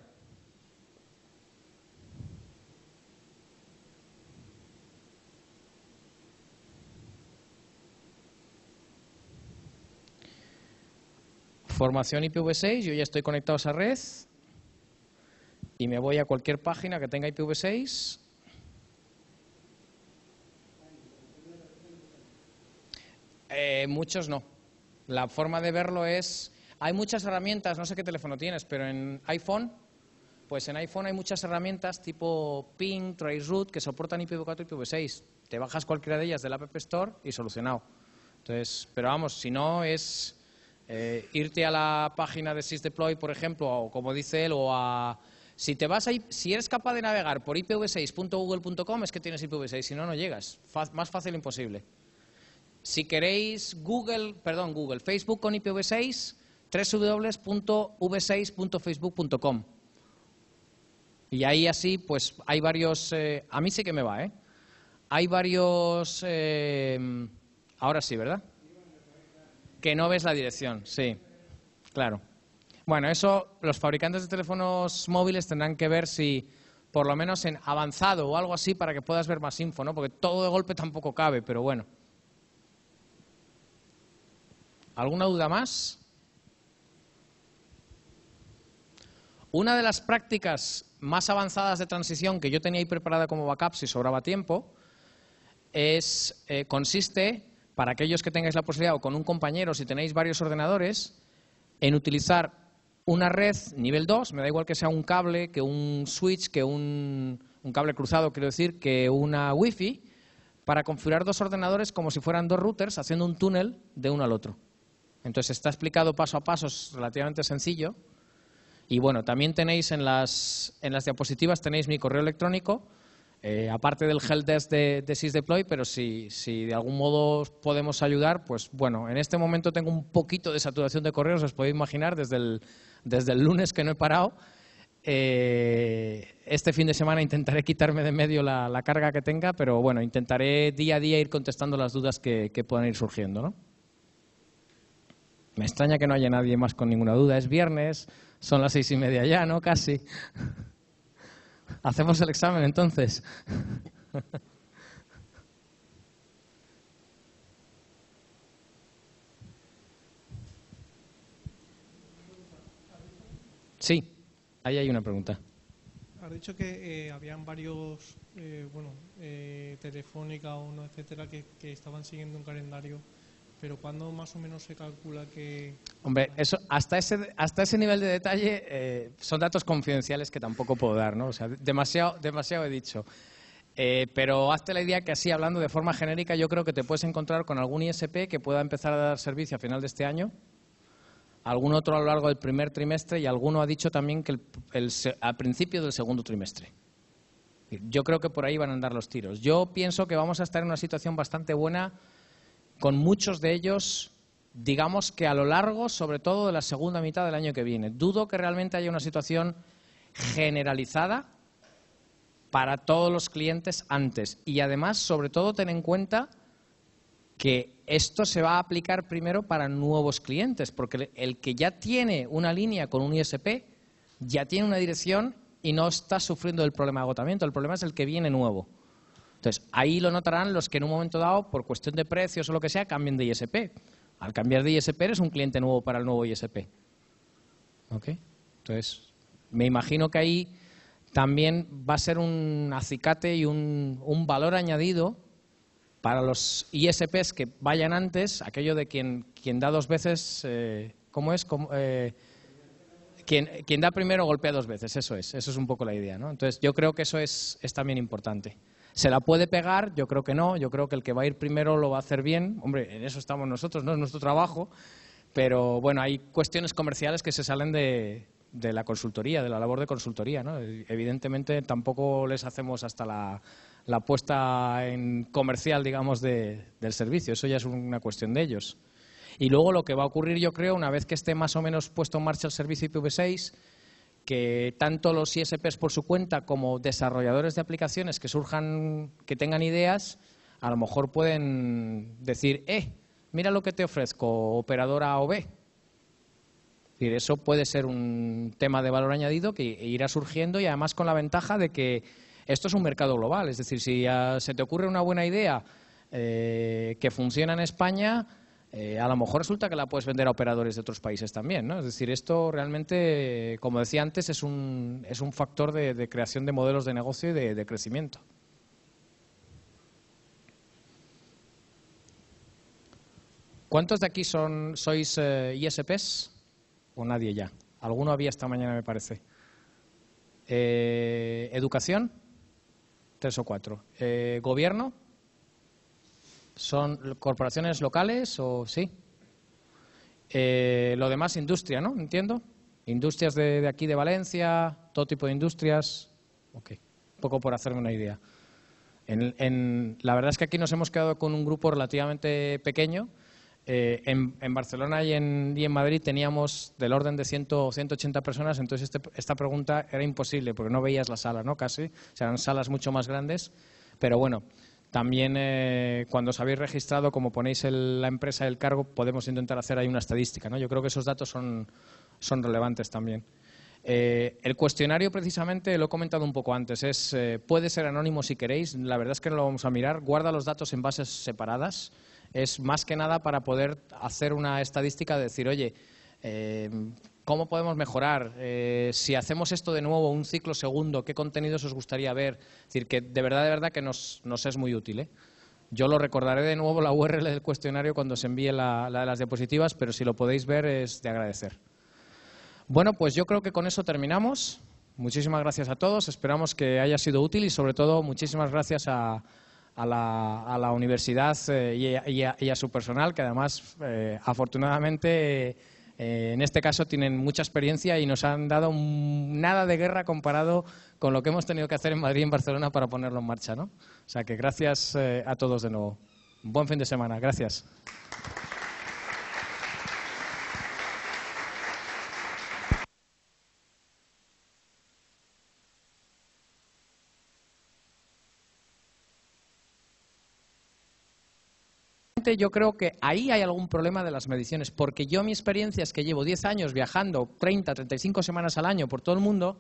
Formación IPv6, yo ya estoy conectado a esa red y me voy a cualquier página que tenga IPv6. Muchos no. La forma de verlo es... Hay muchas herramientas, no sé qué teléfono tienes, pero en iPhone, pues en iPhone hay muchas herramientas tipo Ping, Traceroute, que soportan IPv4 y IPv6. Te bajas cualquiera de ellas del App Store y solucionado. Entonces, pero vamos, si no es irte a la página de SysDeploy, por ejemplo, o como dice él, o a... Si eres capaz de navegar por ipv6.google.com es que tienes IPv6, si no, no llegas. Más fácil imposible. Si queréis Facebook con IPv6, www.v6.facebook.com. Y ahí así, pues hay varios... a mí sí que me va, Hay varios... ahora sí, ¿verdad? Que no ves la dirección, sí. Claro. Bueno, eso los fabricantes de teléfonos móviles tendrán que ver si, por lo menos en avanzado o algo así, para que puedas ver más info, ¿no? Porque todo de golpe tampoco cabe, pero bueno. ¿Alguna duda más? Una de las prácticas más avanzadas de transición que yo tenía ahí preparada como backup, si sobraba tiempo, consiste, para aquellos que tengáis la posibilidad, o con un compañero, si tenéis varios ordenadores, en utilizar una red nivel 2, me da igual que sea un cable, que un switch, que un cable cruzado, quiero decir, que una Wi-Fi, para configurar dos ordenadores como si fueran dos routers, haciendo un túnel de uno al otro. Entonces está explicado paso a paso, es relativamente sencillo. Y bueno, también tenéis en las diapositivas tenéis mi correo electrónico, aparte del helpdesk de SysDeploy, pero si de algún modo os podemos ayudar, pues bueno, en este momento tengo un poquito de saturación de correos, os podéis imaginar, desde el lunes que no he parado. Este fin de semana intentaré quitarme de medio la carga que tenga, pero bueno, intentaré día a día ir contestando las dudas que puedan ir surgiendo, ¿no? Me extraña que no haya nadie más con ninguna duda. Es viernes, son las 6:30 ya, ¿no? Casi. ¿Hacemos el examen entonces? Sí, ahí hay una pregunta. dicho que habían varios, Telefónica, ONO, etcétera, que estaban siguiendo un calendario, pero ¿cuándo más o menos se calcula que...? Hombre, eso, hasta ese nivel de detalle son datos confidenciales que tampoco puedo dar, ¿no? O sea, demasiado he dicho. Pero hazte la idea que así, hablando de forma genérica, yo creo que te puedes encontrar con algún ISP que pueda empezar a dar servicio a final de este año, algún otro a lo largo del primer trimestre y alguno ha dicho también que al principio del segundo trimestre. Yo creo que por ahí van a andar los tiros. Yo pienso que vamos a estar en una situación bastante buena con muchos de ellos, digamos que a lo largo, sobre todo de la segunda mitad del año que viene. Dudo que realmente haya una situación generalizada para todos los clientes antes. Y además, sobre todo, ten en cuenta que esto se va a aplicar primero para nuevos clientes, porque el que ya tiene una línea con un ISP, ya tiene una dirección y no está sufriendo el problema de agotamiento. El problema es el que viene nuevo. Entonces, ahí lo notarán los que en un momento dado, por cuestión de precios o lo que sea, cambien de ISP. Al cambiar de ISP eres un cliente nuevo para el nuevo ISP. ¿Ok? Entonces, me imagino que ahí también va a ser un acicate y un valor añadido para los ISPs que vayan antes, aquello de quien da dos veces, ¿cómo es? Quien da primero golpea dos veces, eso es un poco la idea, ¿no? Entonces yo creo que eso es también importante. ¿Se la puede pegar? Yo creo que no, yo creo que el que va a ir primero lo va a hacer bien. Hombre, en eso estamos nosotros, no es nuestro trabajo, pero bueno, hay cuestiones comerciales que se salen de la consultoría, de la labor de consultoría, ¿no? Evidentemente tampoco les hacemos hasta la puesta en comercial, digamos, del servicio. Eso ya es una cuestión de ellos. Y luego lo que va a ocurrir, yo creo, una vez que esté más o menos puesto en marcha el servicio IPv6, que tanto los ISPs por su cuenta como desarrolladores de aplicaciones que surjan, que tengan ideas, a lo mejor pueden decir, mira lo que te ofrezco, operador A o B. Es decir, eso puede ser un tema de valor añadido que irá surgiendo y además con la ventaja de que esto es un mercado global. Es decir, si se te ocurre una buena idea que funciona en España, a lo mejor resulta que la puedes vender a operadores de otros países también, ¿no? Es decir, esto realmente, como decía antes, es un factor de creación de modelos de negocio y de crecimiento. ¿Cuántos de aquí sois ISPs? ¿O nadie ya? Alguno había esta mañana, me parece. ¿Educación? 3 o 4. ¿Gobierno? ¿Son corporaciones locales o sí? Lo demás, industria, ¿no? Entiendo. Industrias de aquí de Valencia, todo tipo de industrias. Ok, un poco por hacerme una idea. La verdad es que aquí nos hemos quedado con un grupo relativamente pequeño. En Barcelona y en Madrid teníamos del orden de 100 o 180 personas, entonces esta pregunta era imposible porque no veías la sala, ¿no? Casi. O sea, eran salas mucho más grandes, pero bueno. También cuando os habéis registrado, como ponéis la empresa y el cargo, podemos intentar hacer ahí una estadística, ¿no? Yo creo que esos datos son relevantes también. El cuestionario, precisamente, lo he comentado un poco antes, puede ser anónimo si queréis, la verdad es que no lo vamos a mirar, guarda los datos en bases separadas, es más que nada para poder hacer una estadística de decir, oye, ¿cómo podemos mejorar? Si hacemos esto de nuevo, un ciclo segundo, ¿qué contenidos os gustaría ver? Es decir, que de verdad que nos es muy útil, ¿eh? Yo lo recordaré de nuevo la URL del cuestionario cuando se envíe la de las diapositivas, pero si lo podéis ver es de agradecer. Bueno, pues yo creo que con eso terminamos. Muchísimas gracias a todos, esperamos que haya sido útil y sobre todo muchísimas gracias a la universidad y a su personal, que además afortunadamente en este caso tienen mucha experiencia y nos han dado nada de guerra comparado con lo que hemos tenido que hacer en Madrid y en Barcelona para ponerlo en marcha, ¿no? O sea que gracias a todos de nuevo. Buen fin de semana. Gracias. Yo creo que ahí hay algún problema de las mediciones, porque yo mi experiencia es que llevo 10 años viajando 30, 35 semanas al año por todo el mundo,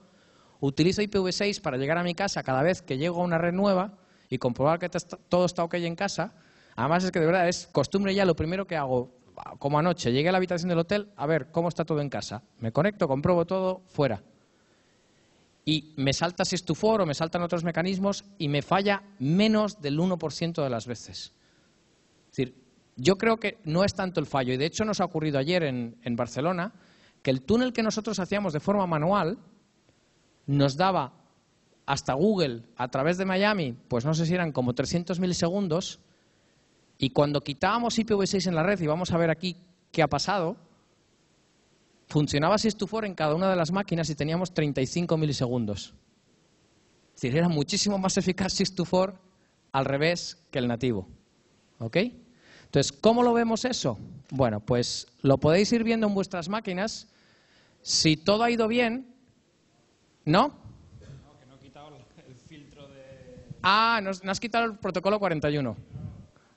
utilizo IPv6 para llegar a mi casa cada vez que llego a una red nueva y comprobar que todo está ok en casa. Además es que de verdad es costumbre ya, lo primero que hago, como anoche, llegué a la habitación del hotel, a ver cómo está todo en casa. Me conecto, compruebo todo, fuera. y me salta SIS2FOR o me saltan otros mecanismos y me falla menos del 1% de las veces. Es decir, yo creo que no es tanto el fallo, y de hecho nos ha ocurrido ayer en Barcelona, que el túnel que nosotros hacíamos de forma manual nos daba hasta Google a través de Miami, pues no sé si eran como 300 milisegundos, y cuando quitábamos IPv6 en la red, y vamos a ver aquí qué ha pasado, funcionaba SIS2FOR en cada una de las máquinas y teníamos 35 milisegundos. Es decir, era muchísimo más eficaz SIS2FOR al revés que el nativo. ¿Ok? Entonces, ¿cómo lo vemos eso? Bueno, pues lo podéis ir viendo en vuestras máquinas. Si todo ha ido bien, ¿no? No, que no he quitado el filtro de... Ah, no has quitado el protocolo 41.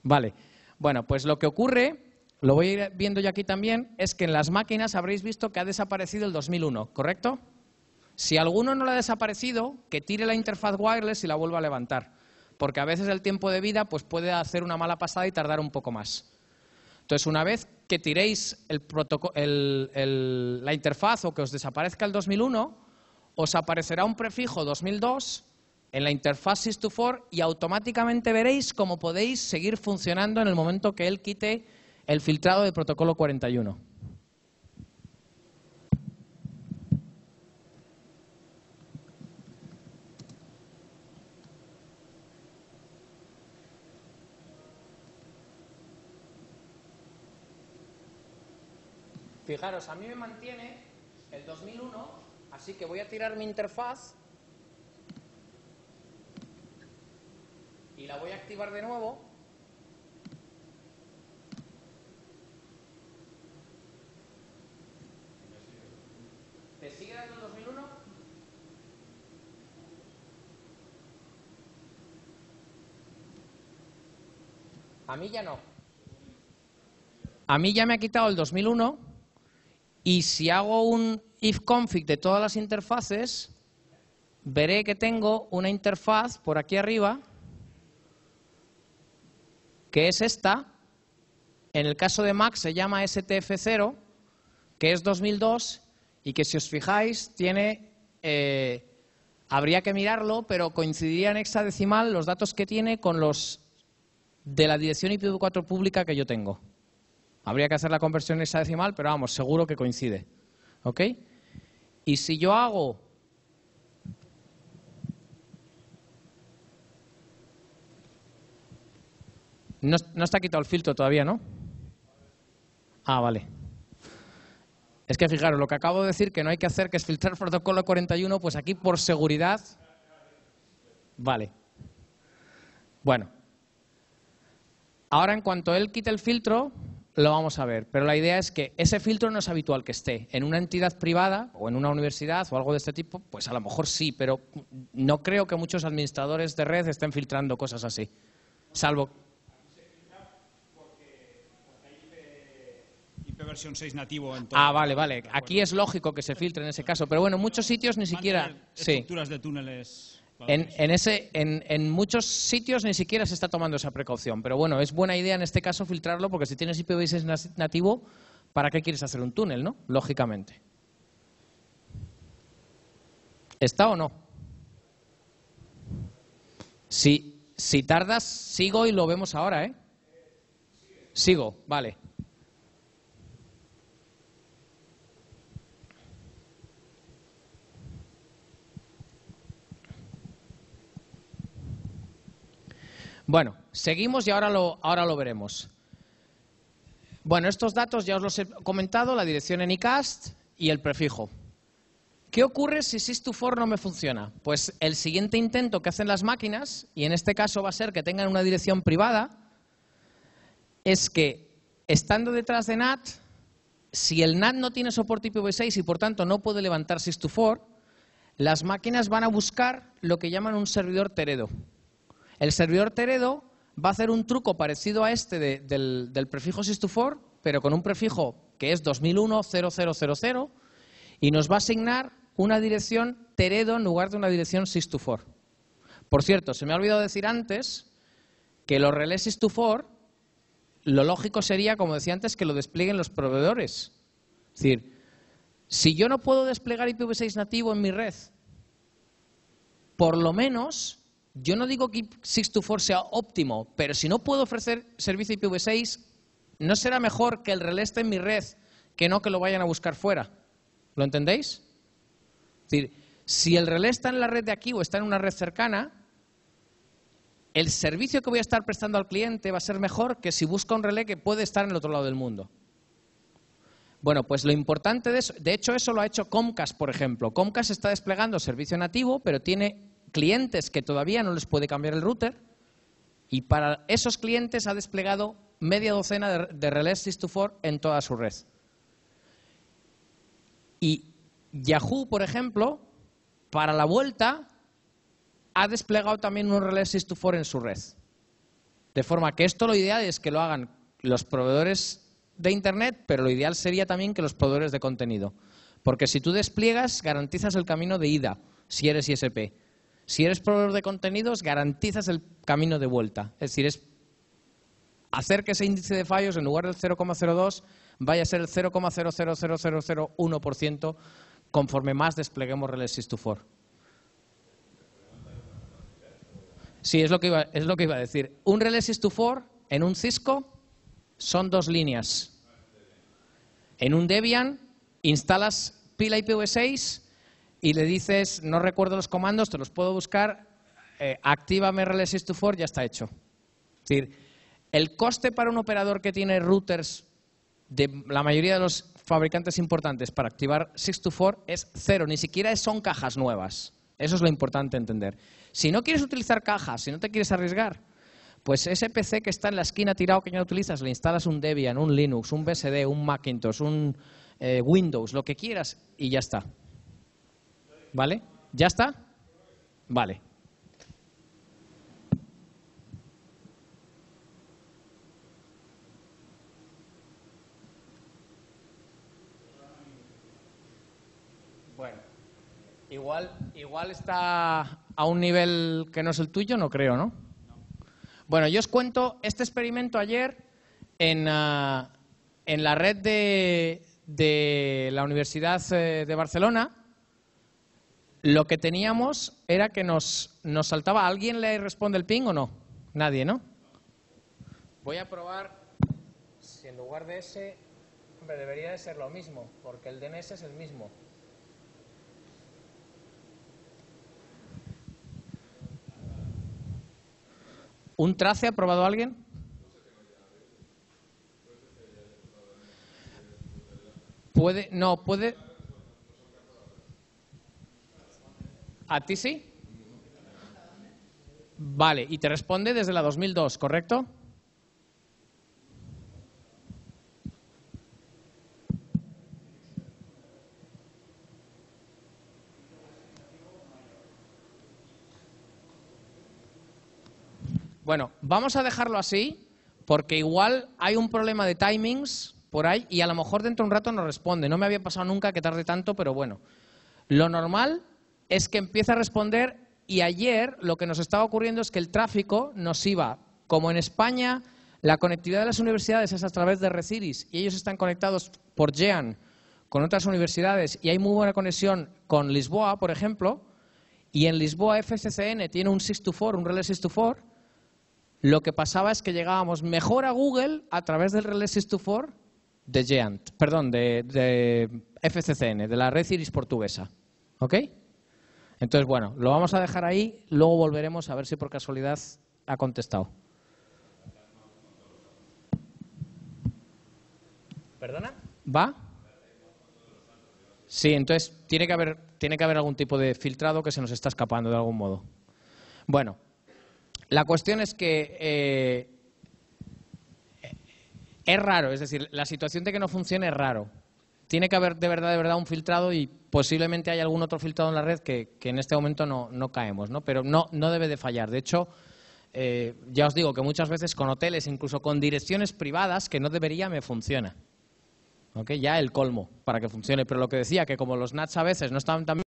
Vale. Bueno, pues lo que ocurre, lo voy a ir viendo yo aquí también, es que en las máquinas habréis visto que ha desaparecido el 2001, ¿correcto? Si alguno no lo ha desaparecido, que tire la interfaz wireless y la vuelva a levantar. Porque a veces el tiempo de vida pues puede hacer una mala pasada y tardar un poco más. Entonces, una vez que tiréis la interfaz o que os desaparezca el 2001, os aparecerá un prefijo 2002 en la interfaz SIS2FOR y automáticamente veréis cómo podéis seguir funcionando en el momento que él quite el filtrado de protocolo 41. Fijaros, a mí me mantiene el 2001, así que voy a tirar mi interfaz y la voy a activar de nuevo. ¿Te sigue dando el 2001? A mí ya no. A mí ya me ha quitado el 2001 y si hago un ifconfig de todas las interfaces, veré que tengo una interfaz por aquí arriba, que es esta. En el caso de Mac se llama STF0, que es 2002 y que si os fijáis tiene, habría que mirarlo, pero coincidiría en hexadecimal los datos que tiene con los de la dirección IPv4 pública que yo tengo. Habría que hacer la conversión hexadecimal, pero vamos, seguro que coincide. ¿Ok? Y si yo hago... No está quitado el filtro todavía, ¿no? Ah, vale. Es que fijaros, lo que acabo de decir que no hay que hacer, que es filtrar el protocolo 41, pues aquí por seguridad... Vale. Bueno. Ahora, en cuanto él quite el filtro, lo vamos a ver. Pero la idea es que ese filtro no es habitual que esté. En una entidad privada o en una universidad o algo de este tipo, pues a lo mejor sí, pero no creo que muchos administradores de red estén filtrando cosas así. Salvo... IP versión 6 nativo en todo. Ah, vale, vale. Aquí es lógico que se filtre en ese caso. Pero bueno, en muchos sitios ni siquiera... Sí. Estructuras de túneles... En muchos sitios ni siquiera se está tomando esa precaución, pero bueno, es buena idea en este caso filtrarlo porque si tienes IPv6 nativo, ¿para qué quieres hacer un túnel, no? Lógicamente. ¿Está o no? Si tardas, sigo y lo vemos ahora, ¿eh? Sigo, vale. Bueno, seguimos y ahora lo veremos. Bueno, estos datos ya os los he comentado, la dirección en ICAST y el prefijo. ¿Qué ocurre si SIS2FOR no me funciona? Pues el siguiente intento que hacen las máquinas, y en este caso va a ser que tengan una dirección privada, es que estando detrás de NAT, si el NAT no tiene soporte IPv6 y por tanto no puede levantar SIS2FOR, las máquinas van a buscar lo que llaman un servidor Teredo. El servidor Teredo va a hacer un truco parecido a este del prefijo SIS2FOR, pero con un prefijo que es 2001.0000 y nos va a asignar una dirección Teredo en lugar de una dirección SIS2FOR. Por cierto, se me ha olvidado decir antes que los relés SIS2FOR, lo lógico sería, como decía antes, que lo desplieguen los proveedores. Es decir, si yo no puedo desplegar IPv6 nativo en mi red por lo menos, yo no digo que IP624 sea óptimo, pero si no puedo ofrecer servicio IPv6, ¿no será mejor que el relé esté en mi red que no que lo vayan a buscar fuera? ¿Lo entendéis? Es decir, si el relé está en la red de aquí o está en una red cercana, el servicio que voy a estar prestando al cliente va a ser mejor que si busca un relé que puede estar en el otro lado del mundo. Bueno, pues lo importante de eso, de hecho eso lo ha hecho Comcast, por ejemplo. Comcast está desplegando servicio nativo, pero tiene clientes que todavía no les puede cambiar el router, y para esos clientes ha desplegado media docena de relés 624 en toda su red. Y Yahoo, por ejemplo, para la vuelta ha desplegado también un relé 624 en su red. De forma que esto lo ideal es que lo hagan los proveedores de Internet, pero lo ideal sería también que los proveedores de contenido. Porque si tú despliegas, garantizas el camino de ida, si eres ISP. Si eres proveedor de contenidos, garantizas el camino de vuelta. Es decir, es hacer que ese índice de fallos, en lugar del 0,02, vaya a ser el 0,000001% conforme más despleguemos relés 624. Sí, es lo que iba a decir. Un relé 624 en un Cisco son 2 líneas. En un Debian instalas pila IPv6 y le dices, no recuerdo los comandos, te los puedo buscar, actívame relé 624, ya está hecho. Es decir, el coste para un operador que tiene routers de la mayoría de los fabricantes importantes para activar 624 es cero, ni siquiera son cajas nuevas. Eso es lo importante entender. Si no quieres utilizar cajas, si no te quieres arriesgar, pues ese PC que está en la esquina tirado que ya no utilizas, le instalas un Debian, un Linux, un BSD, un Macintosh, un Windows, lo que quieras y ya está. ¿Vale? ¿Ya está? Vale. Bueno, igual está a un nivel que no es el tuyo, no creo, ¿no? Bueno, yo os cuento este experimento ayer en la red de la Universidad de Barcelona. Lo que teníamos era que nos saltaba. ¿Alguien le responde el ping o no? Nadie, ¿no? Voy a probar si en lugar de ese, hombre, debería de ser lo mismo, porque el DNS es el mismo. ¿Un trace ha probado alguien? Puede. ¿A ti sí? Vale, y te responde desde la 2002, ¿correcto? Bueno, vamos a dejarlo así, porque igual hay un problema de timings por ahí y a lo mejor dentro de un rato nos responde. No me había pasado nunca que tarde tanto, pero bueno. Lo normal es que empiece a responder y ayer lo que nos estaba ocurriendo es que el tráfico nos iba, como en España la conectividad de las universidades es a través de Reciris y ellos están conectados por GEAN con otras universidades y hay muy buena conexión con Lisboa, por ejemplo, y en Lisboa FCCN tiene un 624, un relé 624, lo que pasaba es que llegábamos mejor a Google a través del relé 624 de GEAN, perdón, de FCCN, de la red Iris portuguesa. ¿Ok? Entonces, bueno, lo vamos a dejar ahí, luego volveremos a ver si por casualidad ha contestado. ¿Perdona? ¿Va? Sí, entonces tiene que haber algún tipo de filtrado que se nos está escapando de algún modo. Bueno, la cuestión es que es raro, es decir, la situación de que no funcione es raro. Tiene que haber de verdad un filtrado y posiblemente haya algún otro filtrado en la red que en este momento no caemos, ¿no? Pero no debe de fallar. De hecho, ya os digo que muchas veces con hoteles, incluso con direcciones privadas, que no debería, me funciona. ¿Okay? Ya el colmo para que funcione. Pero lo que decía, que como los NATs a veces no estaban tan